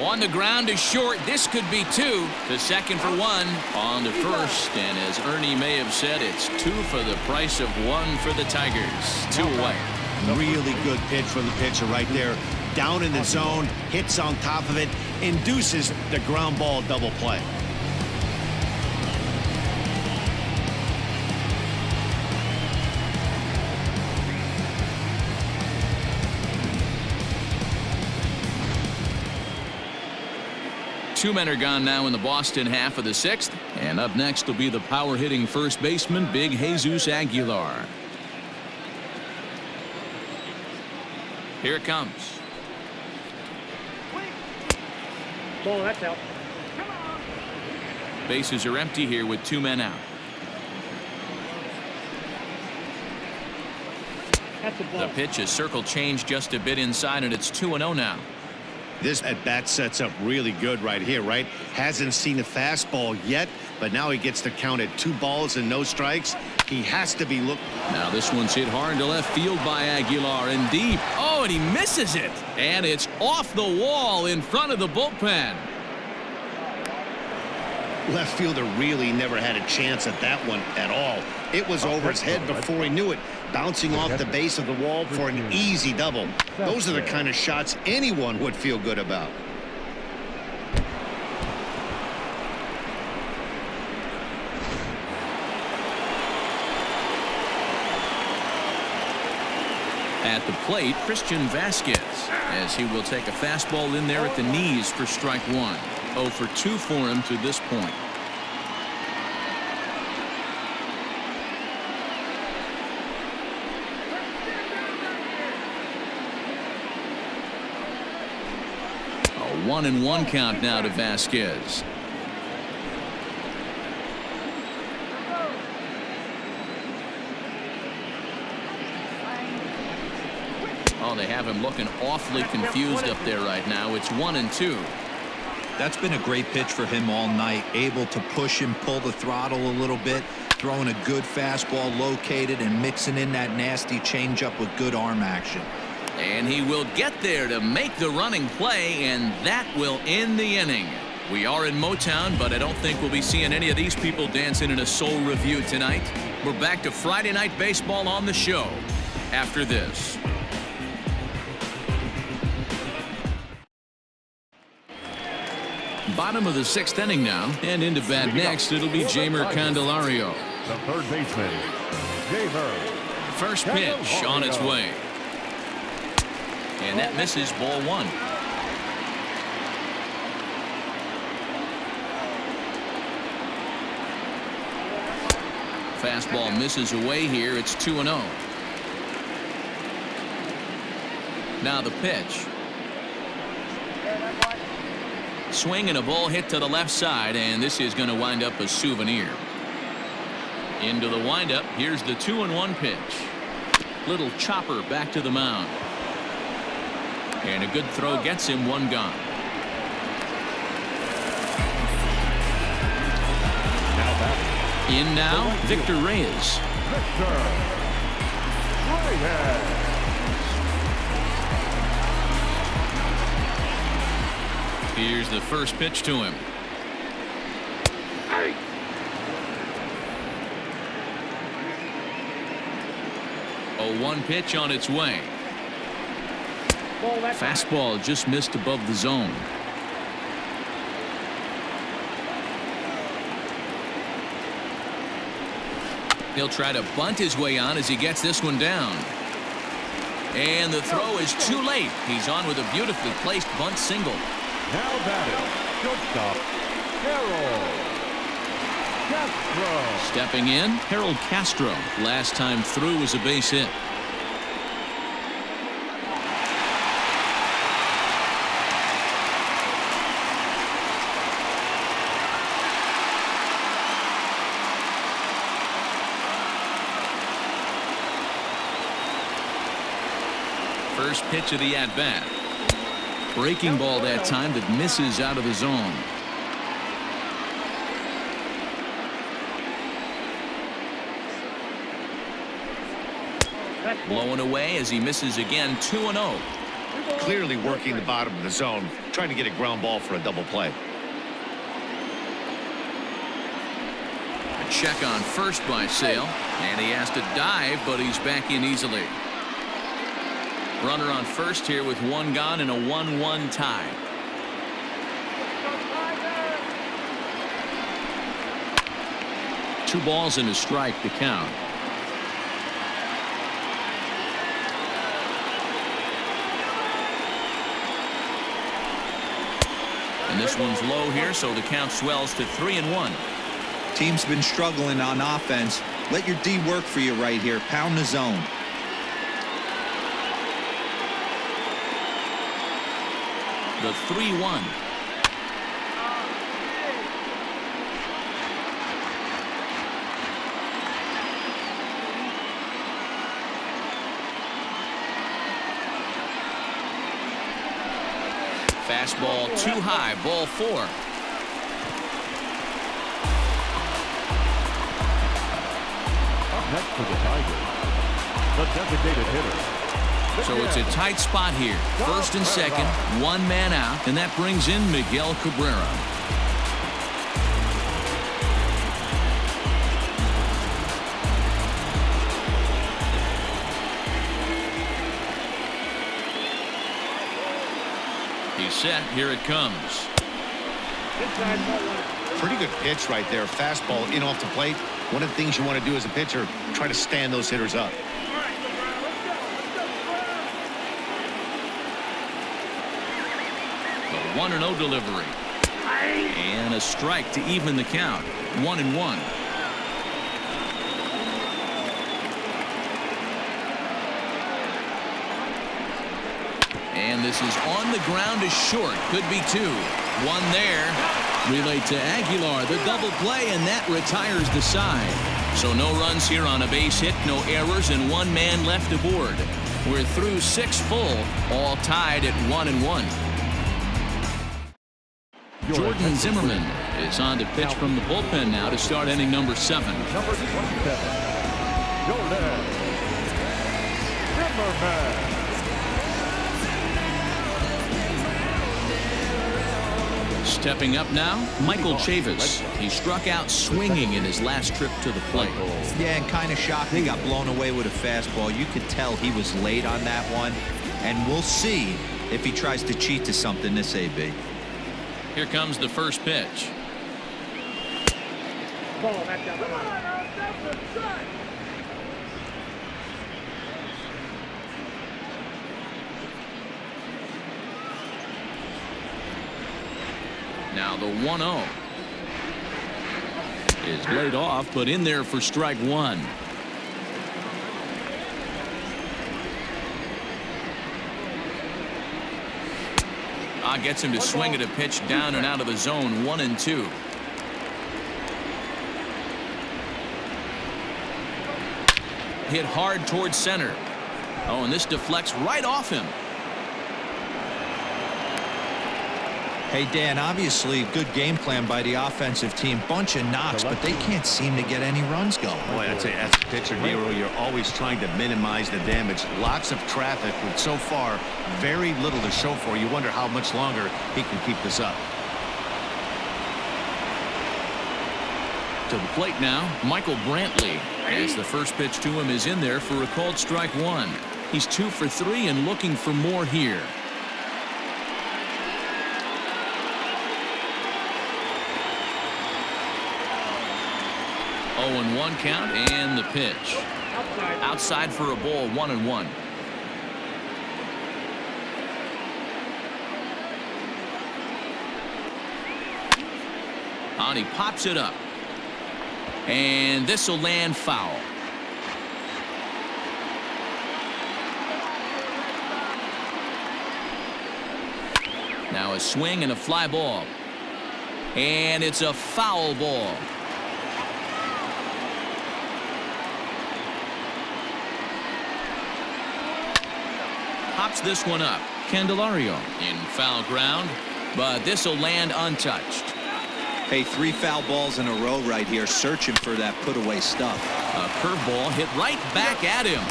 On the ground is short. This could be two. To second for one. On to first. And as Ernie may have said, it's two for the price of one for the Tigers. Two away. Really good pitch from the pitcher right there. Down in the zone, hits on top of it, induces the ground ball double play. Two men are gone now in the Boston half of the sixth. And up next will be the power-hitting first baseman, Big Jesus Aguilar. Here it comes. Ball, that's out. Bases are empty here with two men out. That's a ball. The pitch is circle changed just a bit inside, and it's 2-0 now. This at-bat sets up really good right here, right? Hasn't seen a fastball yet, but now he gets to count at 2 balls and no strikes. He has to be looking. Now this one's hit hard to left field by Aguilar and deep. Oh, and he misses it. And it's off the wall in front of the bullpen. Left fielder really never had a chance at that one at all. It was over his head before he knew it, bouncing off the base of the wall for an easy double. Those are the kind of shots anyone would feel good about. At the plate, Christian Vasquez, as he will take a fastball in there at the knees for strike one. 0 for 2 for him to this point. A 1-1 count now to Vasquez. Oh, they have him looking awfully confused up there right now. It's 1-2. That's been a great pitch for him all night. Able to push and pull the throttle a little bit, throwing a good fastball located and mixing in that nasty changeup with good arm action. And he will get there to make the running play, and that will end the inning. We are in Motown, but I don't think we'll be seeing any of these people dancing in a soul review tonight. We're back to Friday Night Baseball on the show after this. Bottom of the sixth inning now, and into bat next, it'll be Jeimer Candelario. The third baseman, Devers. First pitch on its way. And that misses, ball one. Fastball misses away here. It's 2-0. Now the pitch. Swing and a ball hit to the left side, and this is going to wind up a souvenir. Into the windup. Here's the 2-1 pitch. Little chopper back to the mound. And a good throw gets him one gone. In now, Victor Reyes. Victor Reyes. Here's the first pitch to him. 0-1 pitch on its way. Fastball just missed above the zone. He'll try to bunt his way on as he gets this one down. And the throw is too late. He's on with a beautifully placed bunt single. Now batting, shortstop, Harold Castro. Stepping in, Harold Castro. Last time through was a base hit. First pitch of the at-bat. Breaking ball that time that misses out of the zone. Blowing away as he misses again. 2-0. Clearly working the bottom of the zone, trying to get a ground ball for a double play. A check on first by Sale, and he has to dive, but he's back in easily. Runner on first here with one gone and a 1-1 tie. Two balls and a strike to count. And this one's low here, so the count swells to 3-1. Team's been struggling on offense. Let your D work for you right here. Pound the zone. The 3-1. Fastball too high, ball 4. Up next for the Tigers, the designated hitter. So it's a tight spot here. First and second, one man out, and that brings in Miguel Cabrera. He's set. Here it comes. Pretty good pitch right there. Fastball in off the plate. One of the things you want to do as a pitcher, try to stand those hitters up. The 1-0 delivery. And a strike to even the count. 1-1. And this is on the ground to short. Could be 2. One there. Relayed to Aguilar. The double play, and that retires the side. So no runs here on a base hit, no errors, and one man left aboard. We're through 6 full, all tied at 1-1. Jordan Zimmerman is on to pitch from the bullpen now to start inning number 7. Number 27, Jordan Zimmerman. Stepping up now, Michael Chavis. He struck out swinging in his last trip to the plate. Yeah, and kind of shocked he got blown away with a fastball. You could tell he was late on that one. And we'll see if he tries to cheat to something this AB. Here comes the first pitch. Now the 1-0 is laid off, but in there for strike 1. Gets him to swing at a pitch down and out of the zone. 1-2. Hit hard towards center. Oh, and this deflects right off him. Hey, Dan, obviously good game plan by the offensive team. Bunch of knocks, but they can't seem to get any runs going. Boy, that's a pitcher, Nero. You're always trying to minimize the damage. Lots of traffic, but so far, very little to show for. You wonder how much longer he can keep this up. To the plate now, Michael Brantley. As the first pitch to him is in there for a called strike 1. He's 2 for 3 and looking for more here. 0-1 count, and the pitch. Outside for a ball. 1-1. And he pops it up. And this will land foul. Now a swing and a fly ball. And it's a foul ball. Pops this one up. Candelario in foul ground, but this will land untouched. Hey, 3 foul balls in a row right here, searching for that put away stuff. A curveball hit right back at him.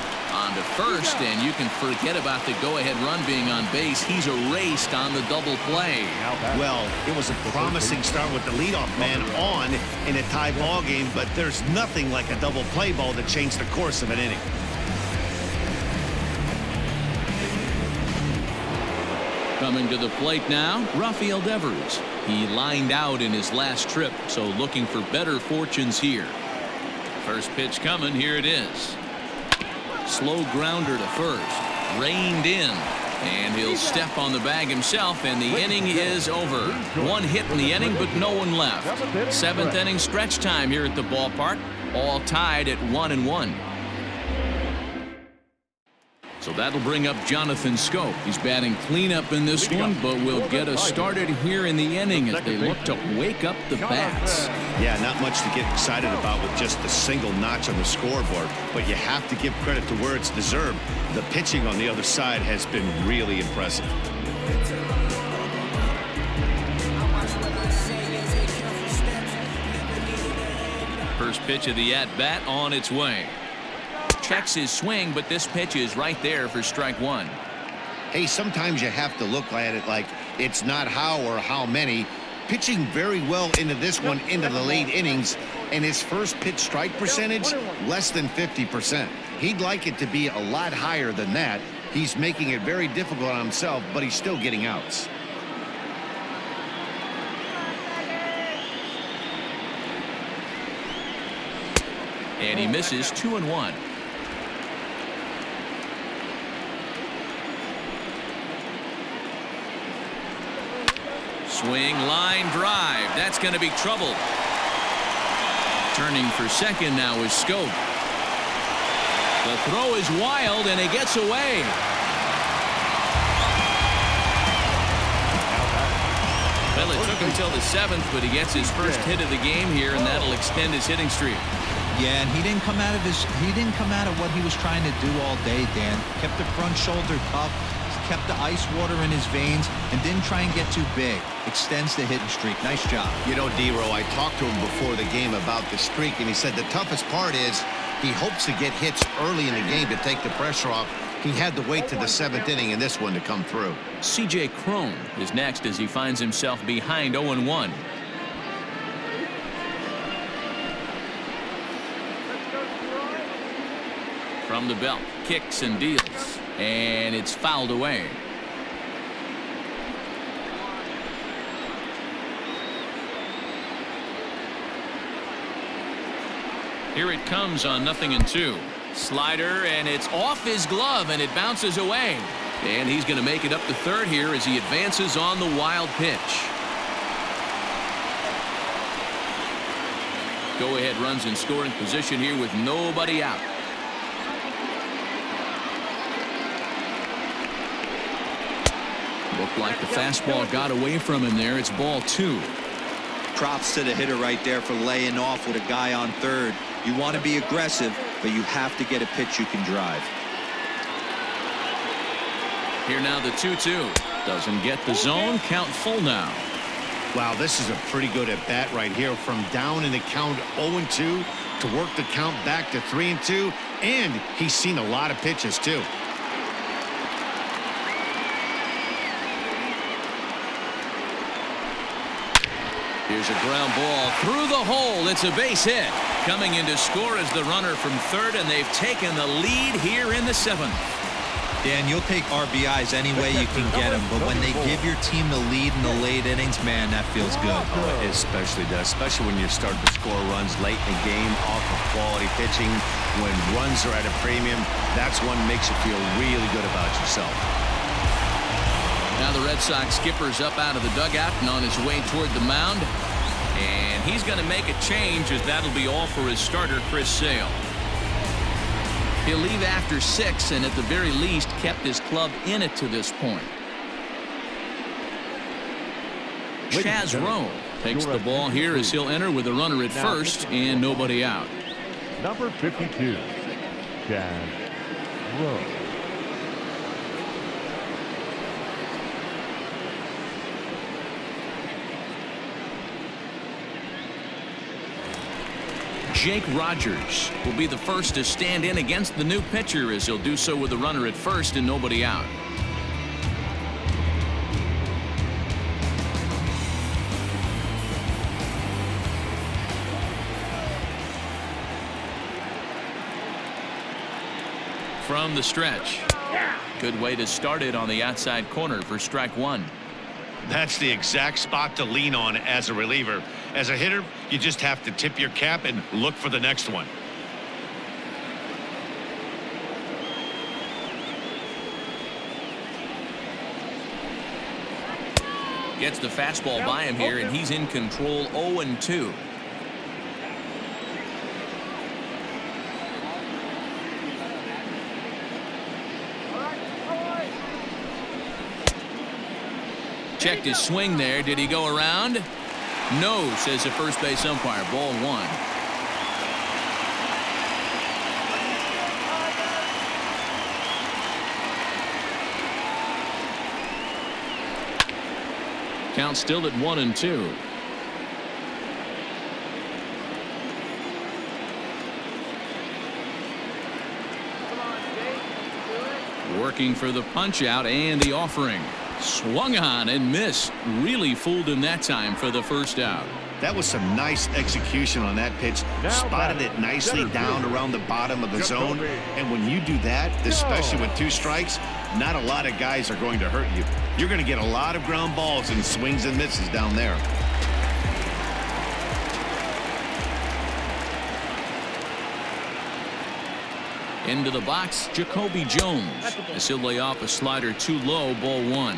on to first, and you can forget about the go-ahead run being on base. He's erased on the double play. Well, it was a promising start with the leadoff man on in a tie ball game, but there's nothing like a double play ball to change the course of an inning. Coming to the plate now, Rafael Devers. He lined out in his last trip, so looking for better fortunes here. First pitch coming, here it is. Slow grounder to first, reined in, and he'll step on the bag himself, and the inning is over. One hit in the inning, but no one left. Seventh inning stretch time here at the ballpark, all tied at 1-1. So that'll bring up Jonathan Scope. He's batting cleanup in this one, but will get us started here in the inning as they look to wake up the bats. Yeah, not much to get excited about with just a single notch on the scoreboard, but you have to give credit to where it's deserved. The pitching on the other side has been really impressive. First pitch of the at-bat on its way. Checks his swing, but this pitch is right there for strike one. Hey, sometimes you have to look at it like it's not how or how many. Pitching very well into this one, into the late innings, and his first pitch strike percentage, less than 50%. He'd like it to be a lot higher than that. He's making it very difficult on himself, but he's still getting outs. And he misses 2-1. Swing, line drive. That's going to be trouble. Turning for second now is Scope. The throw is wild, and it gets away. Well, it took him till the seventh, but he gets his first hit of the game here, and that'll extend his hitting streak. Yeah, and he didn't come out of what he was trying to do all day, Dan. Kept the front shoulder up, kept the ice water in his veins, and didn't try and get too big. Extends the hitting streak. Nice job. You know, D-Row, I talked to him before the game about the streak, and he said the toughest part is he hopes to get hits early in the game to take the pressure off. He had to wait to the seventh inning in this one to come through. C.J. Crone is next as he finds himself behind 0-1. From the belt, kicks and deals, and it's fouled away. Here it comes on 0-2. Slider, and it's off his glove, and it bounces away. And he's going to make it up to third here as he advances on the wild pitch. Go-ahead runs in scoring position here with nobody out. Looked like the fastball got away from him there. It's ball two. Props to the hitter right there for laying off with a guy on third. You want to be aggressive, but you have to get a pitch you can drive. Here now the 2-2. Doesn't get the zone. Count full now. Wow, this is a pretty good at bat right here. From down in the count 0-2 to work the count back to 3-2, and he's seen a lot of pitches too. Here's a ground ball through the hole. It's a base hit. Coming in to score is the runner from third, and they've taken the lead here in the seventh. Dan, you'll take RBIs any way you can get them, but when they give your team the lead in the late innings, man, that feels good. Oh, it especially does, especially when you're starting to score runs late in the game off of quality pitching. When runs are at a premium, that's one that makes you feel really good about yourself. Now the Red Sox skipper's up out of the dugout and on his way toward the mound. And he's going to make a change as that'll be all for his starter, Chris Sale. He'll leave after 6 and at the very least kept his club in it to this point. Chaz Rowe takes the ball here as he'll enter with a runner at first and nobody out. Number 52, Chaz Rowe. Jake Rogers will be the first to stand in against the new pitcher, as he'll do so with a runner at first and nobody out. From the stretch. Good way to start it on the outside corner for strike one. That's the exact spot to lean on as a reliever. As a hitter, you just have to tip your cap and look for the next one. Gets the fastball by him here, and he's in control. 0-2. Checked his swing there. Did he go around? No, says the first base umpire. Ball one. Count still at 1-2. Working for the punch out and the offering. Swung on and missed. Really fooled him that time for the first out. That was some nice execution on that pitch. Spotted it nicely down around the bottom of the zone. And when you do that, especially with 2 strikes, not a lot of guys are going to hurt you. You're going to get a lot of ground balls and swings and misses down there. Into the box, Jacoby Jones. As he'll lay off a slider too low, ball one.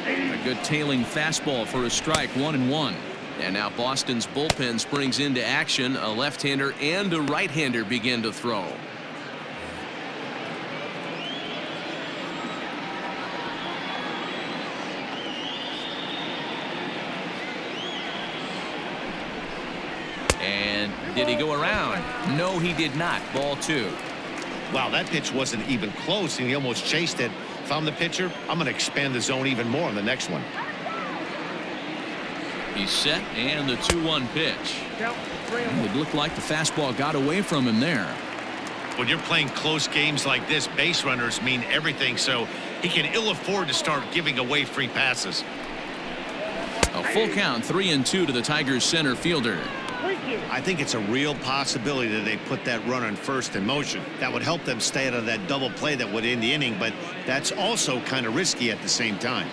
A good tailing fastball for a strike, 1-1. And now Boston's bullpen springs into action. A left-hander and a right-hander begin to throw. And did he go around? No, he did not. Ball two. Wow, that pitch wasn't even close, and he almost chased it. If I'm the pitcher, I'm going to expand the zone even more on the next one. He's set, and the 2-1 pitch. It looked like the fastball got away from him there. When you're playing close games like this, base runners mean everything, so he can ill afford to start giving away free passes. A full count, 3-2 to the Tigers center fielder. I think it's a real possibility that they put that runner in first in motion. That would help them stay out of that double play that would end the inning, but that's also kind of risky at the same time.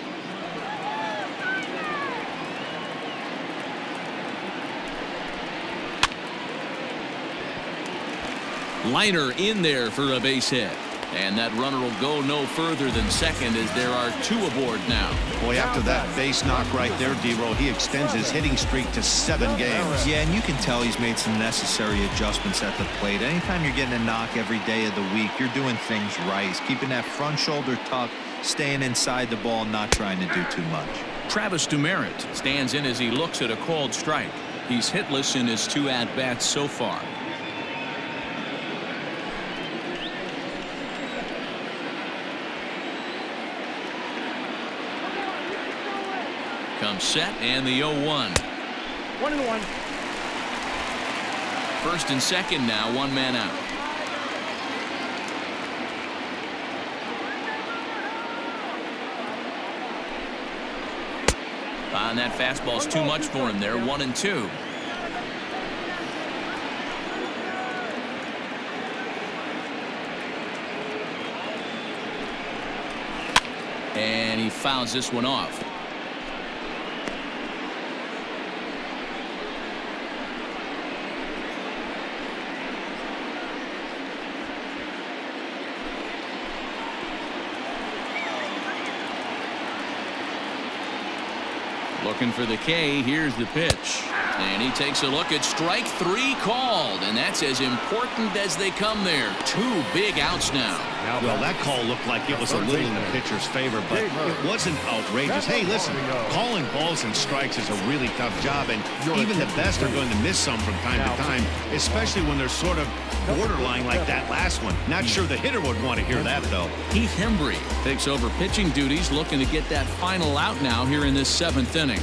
Liner in there for a base hit. And that runner will go no further than second, as there are 2 aboard now. Boy, after that base knock right there, D-Roll, he extends his hitting streak to 7 games. Yeah, and you can tell he's made some necessary adjustments at the plate. Anytime you're getting a knock every day of the week, you're doing things right. He's keeping that front shoulder tucked, staying inside the ball, not trying to do too much. Travis Demeritte stands in as he looks at a called strike. He's hitless in his 2 at-bats so far. Comes set, and the 0-1. 1-1. First and second now, 1 man out. And that fastball's too much for him there, 1-2. And he fouls this one off. Looking for the K. Here's the pitch. And he takes a look at strike 3 called, and that's as important as they come there. 2 big outs now. Well, that call looked like it was a little in the pitcher's favor, but it wasn't outrageous. Hey, listen, calling balls and strikes is a really tough job, and even the best are going to miss some from time to time, especially when they're sort of borderline like that last one. Not sure the hitter would want to hear that, though. Heath Hembry takes over pitching duties, looking to get that final out now here in this 7th inning.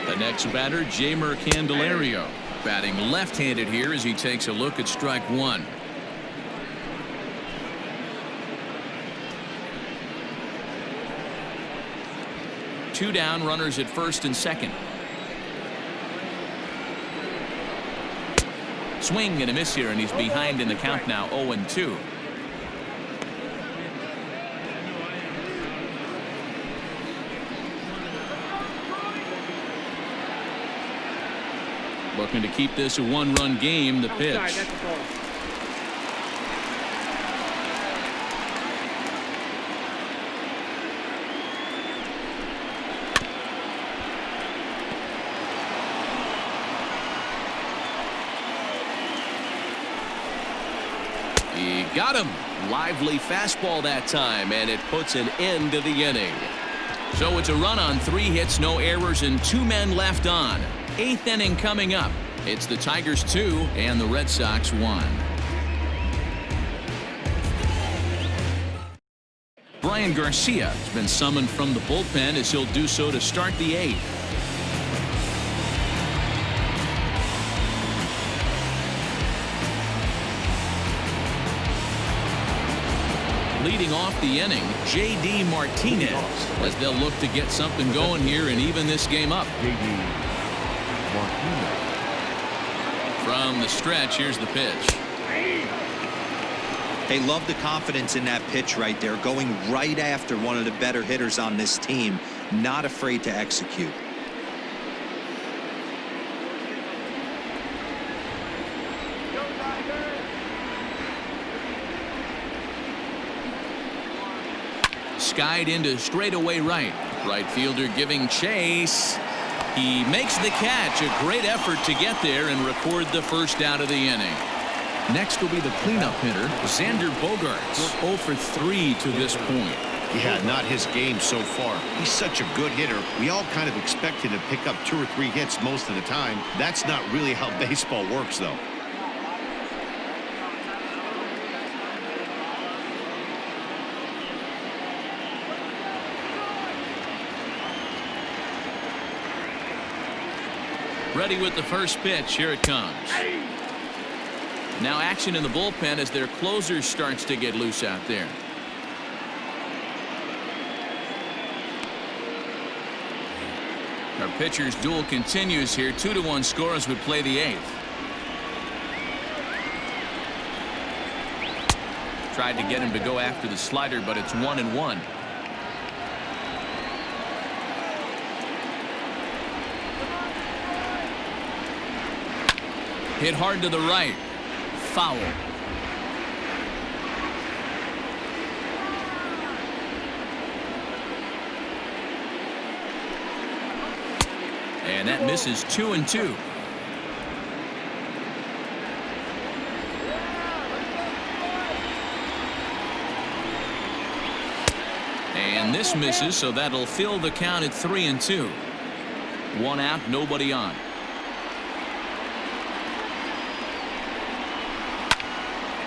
The next batter, Jeimer Candelario, batting left-handed here as he takes a look at strike 1. Two down, runners at first and second. Swing and a miss here, and he's behind in the count now, 0-2. Looking to keep this a 1-run game. The pitch. He got him. Lively fastball that time, and it puts an end to the inning. So it's a run on 3 hits, no errors, and 2 men left on. 8th inning coming up. It's the Tigers 2 and the Red Sox 1. Brian Garcia has been summoned from the bullpen as he'll do so to start the 8th. Leading off the inning, J.D. Martinez, as they'll look to get something going here and even this game up. From the stretch, here's the pitch. They love the confidence in that pitch right there, going right after one of the better hitters on this team, not afraid to execute. Skied into straightaway right. Right fielder giving chase. He makes the catch. A great effort to get there and record the first out of the inning. Next will be the cleanup hitter, Xander Bogaerts, 0 for 3 to this point. Yeah, not his game so far. He's such a good hitter. We all kind of expect him to pick up 2 or 3 hits most of the time. That's not really how baseball works, though. Ready with the first pitch. Here it comes. Now action in the bullpen as their closer starts to get loose out there. Our pitcher's duel continues here. 2-1 score as we play the 8th. Tried to get him to go after the slider, but it's 1-1. Hit hard to the right. Foul. And that misses 2-2. And this misses, so that'll fill the count at 3-2. 1 out, nobody on.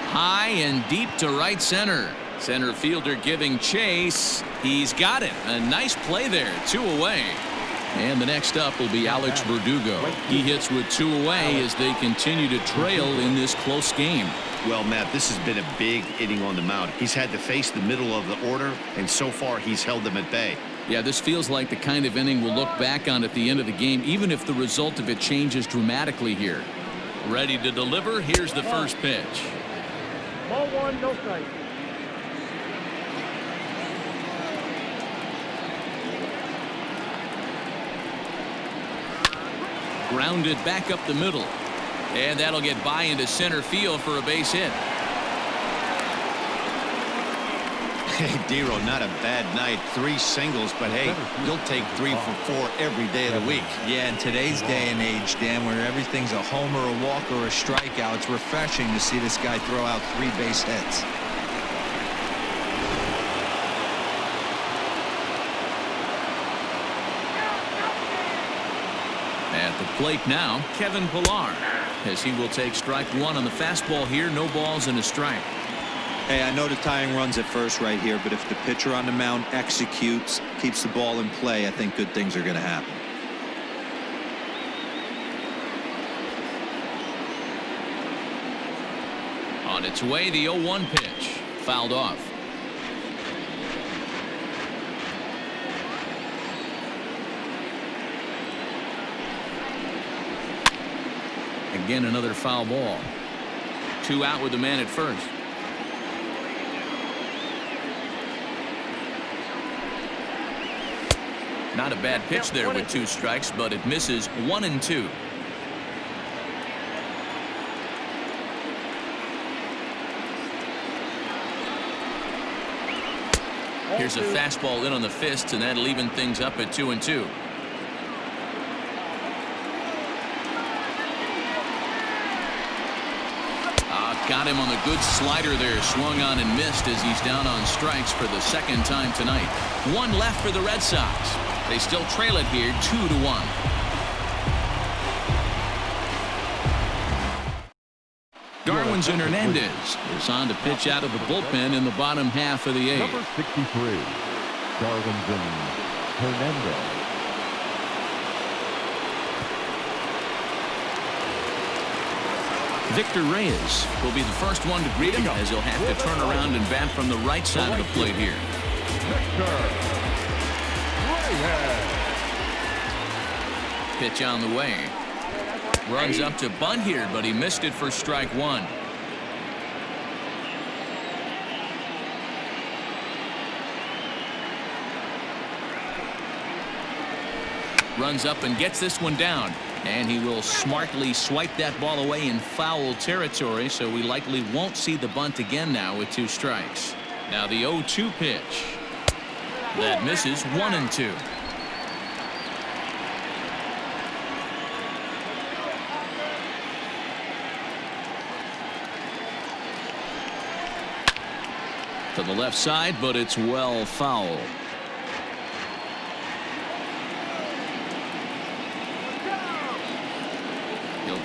High and deep to right center. Center fielder giving chase. He's got it. A nice play there. 2 away. And the next up will be Alex Verdugo. He hits with 2 away as they continue to trail in this close game. Well, Matt, this has been a big inning on the mound. He's had to face the middle of the order, and so far he's held them at bay. Yeah, this feels like the kind of inning we'll look back on at the end of the game, even if the result of it changes dramatically here. Ready to deliver. Here's the first pitch. Ball 1, no strike. Grounded back up the middle. And that'll get by into center field for a base hit. Hey, Dero, not a bad night. 3 singles, but hey, you'll take 3 for 4 every day of the week. Yeah, in today's day and age, Dan, where everything's a homer, a walk, or a strikeout, it's refreshing to see this guy throw out 3 base hits. At the plate now, Kevin Pillar, as he will take strike 1 on the fastball here. No balls and a strike. Hey, I know the tying run's at first right here, but if the pitcher on the mound executes, keeps the ball in play, I think good things are going to happen. On its way, the 0-1 pitch. Fouled off. Again, another foul ball. 2 out with the man at first. Not a bad pitch there with 2 strikes, but it misses 1-2. Here's a fastball in on the fist, and that'll even things up at 2-2. Got him on the good slider there. Swung on and missed as he's down on strikes for the 2nd time tonight. 1 left for the Red Sox. They still trail it here 2-1. Darwin's and Hernandez is on to pitch out of the bullpen in the bottom half of the 8th. Number 63, Darwin's and Hernandez. Victor Reyes will be the first one to greet him, as he'll have to turn around and bat from the right side of the plate here. Pitch on the way. Runs up to bunt here, but he missed it for strike 1. Runs up and gets this one down. And he will smartly swipe that ball away in foul territory, so we likely won't see the bunt again now with 2 strikes. Now the 0-2 pitch. That misses 1-2. To the left side, but it's well foul.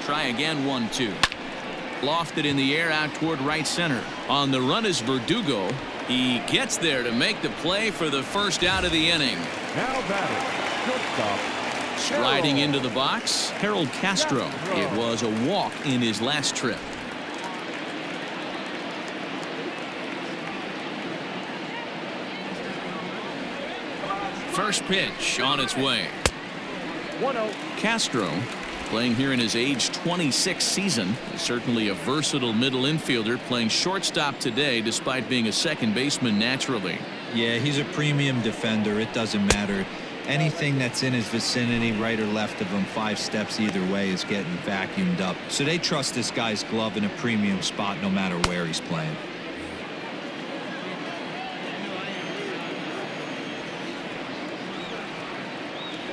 Try again. 1-2. Lofted in the air out toward right center. On the run is Verdugo. He gets there to make the play for the first out of the inning. Now batting, shortstop. Striding into the box, Harold Castro. It was a walk in his last trip. First pitch on its way. 1-0. Castro, playing here in his age 26 season, is certainly a versatile middle infielder, playing shortstop today despite being a second baseman naturally. Yeah, he's a premium defender. It doesn't matter. Anything that's in his vicinity, right or left of him, 5 steps either way, is getting vacuumed up. So they trust this guy's glove in a premium spot no matter where he's playing.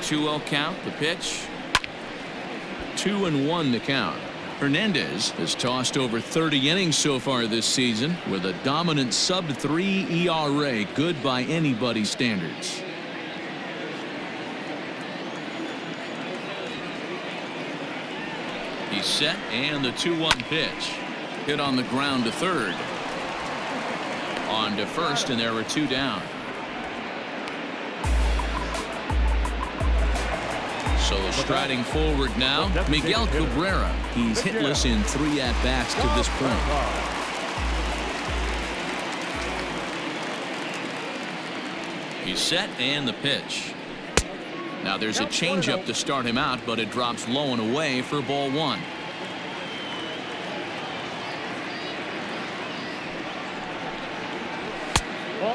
Two-0 count. The pitch. 2-1 the count. Hernandez has tossed over 30 innings so far this season with a dominant sub-3 ERA, good by anybody's standards. He's set, and the 2-1 pitch. Hit on the ground to third. On to first, and there were 2 down. So striding forward now, Miguel Cabrera. He's hitless in 3 at-bats to this point. He's set, and the pitch. Now there's a changeup to start him out, but it drops low and away for ball 1.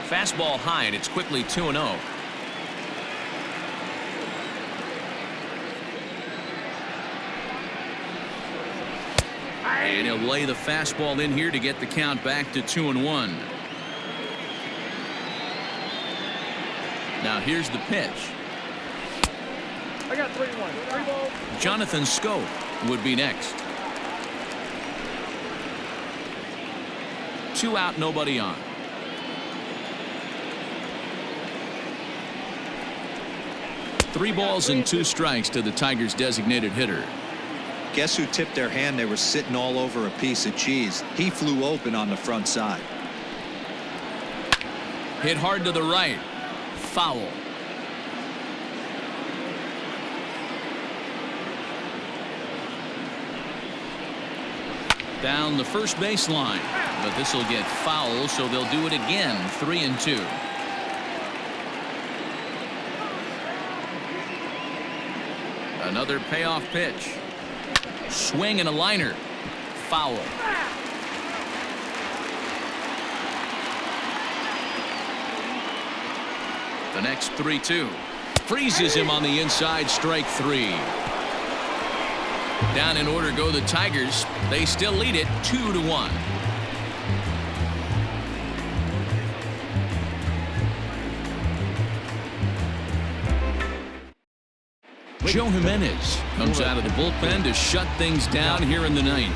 Fastball high, and it's quickly 2-0. And he'll lay the fastball in here to get the count back to 2-1. here's the pitch. I got 3-1. 3 balls. Jonathan Scope would be next. 2 out, nobody on. Three balls and 2 strikes to the Tigers' designated hitter. Guess who tipped their hand? They were sitting all over a piece of cheese. He flew open on the front side. Hit hard to the right. Foul. Down the first baseline, but this will get foul, so they'll do it again. 3-2. Another payoff pitch. Swing and a liner. Foul. The next 3-2. Freezes him on the inside. Strike 3. Down in order go the Tigers. They still lead it 2-1. Joe Jimenez comes out of the bullpen to shut things down here in the 9th.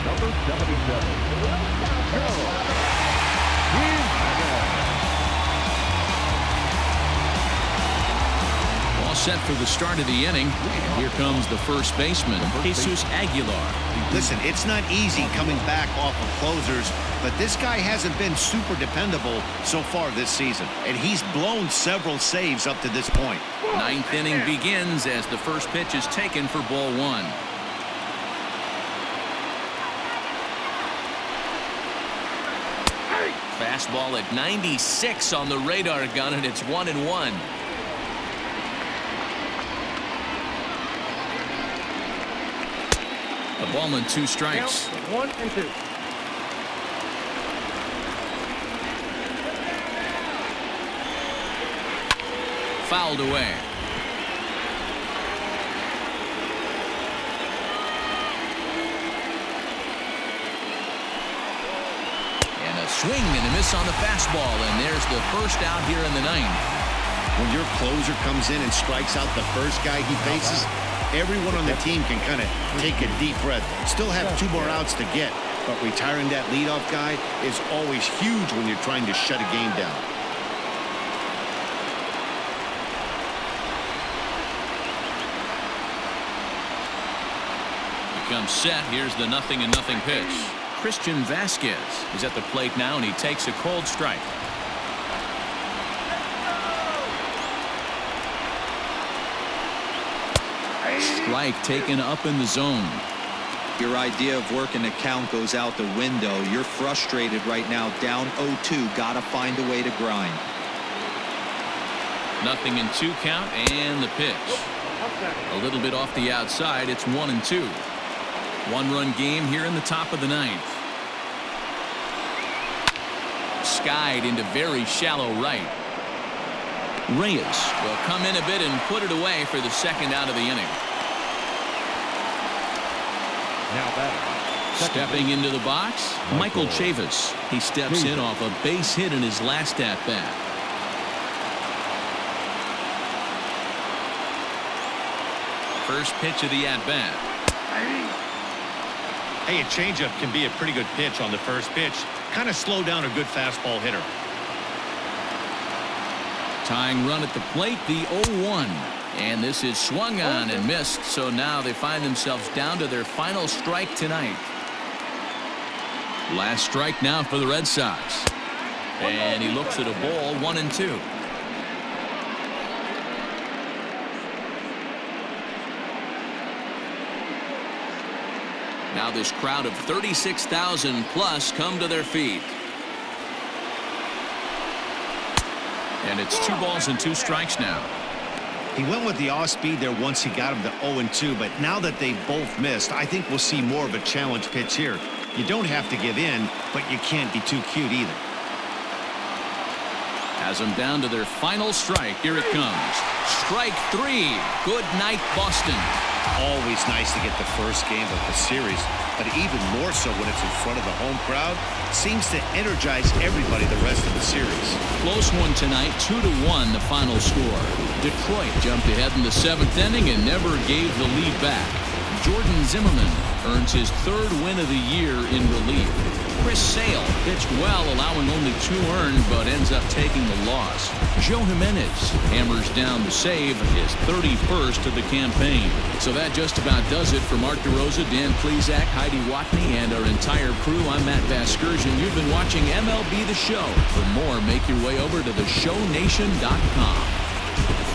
Number 77. All set for the start of the inning. Here comes the first baseman, Jesus Aguilar. Listen, it's not easy coming back off of closers, but this guy hasn't been super dependable so far this season, and he's blown several saves up to this point. 9th inning begins as the first pitch is taken for ball 1. Fastball at 96 on the radar gun, and it's 1-1. A ball and 2 strikes. 1-2. Fouled away. And a swing and a miss on the fastball, and there's the first out here in the 9th. When your closer comes in and strikes out the first guy he faces, everyone on the team can kind of take a deep breath. Still have 2 more outs to get, but retiring that leadoff guy is always huge when you're trying to shut a game down. Comes set. Here's the 0-0 pitch. Christian Vasquez is at the plate now, and he takes a cold strike. Strike taken up in the zone. Your idea of working the count goes out the window. You're frustrated right now, down 0-2. Gotta find a way to grind. 0-2 count, and the pitch. A little bit off the outside. It's 1-2. 1-run game here in the top of the 9th. Skied into very shallow right. Reyes will come in a bit and put it away for the second out of the inning. Now batting. Stepping into the box, Michael Chavis. He steps in off a base hit in his last at-bat. First pitch of the at-bat. Hey, a changeup can be a pretty good pitch on the first pitch. Kind of slow down a good fastball hitter. Tying run at the plate, the 0-1. And this is swung on and missed, so now they find themselves down to their final strike tonight. Last strike now for the Red Sox. And he looks at a ball, 1-2. Now this crowd of 36,000 plus come to their feet. And it's 2 balls and 2 strikes now. He went with the off-speed there once he got him to 0-2, but now that they both missed, I think we'll see more of a challenge pitch here. You don't have to give in, but you can't be too cute either. has them down to their final strike. Here it comes. Strike 3. Good night, Boston. Always nice to get the first game of the series, but even more so when it's in front of the home crowd. Seems to energize everybody the rest of the series. Close one tonight, 2-1 the final score. Detroit jumped ahead in the 7th inning and never gave the lead back. Jordan Zimmerman earns his 3rd win of the year in relief. Chris Sale pitched well, allowing only 2 earned, but ends up taking the loss. Joe Jimenez hammers down the save, his 31st of the campaign. So that just about does it for Mark DeRosa, Dan Plesac, Heidi Watney, and our entire crew. I'm Matt Vasgersian. You've been watching MLB The Show. For more, make your way over to theshownation.com.